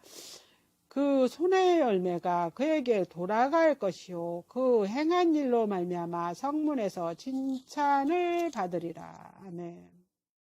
그 손의 열매가 그에게 돌아갈 것이요 그 행한 일로 말미암아 성문에서 칭찬을 받으리라. 아멘.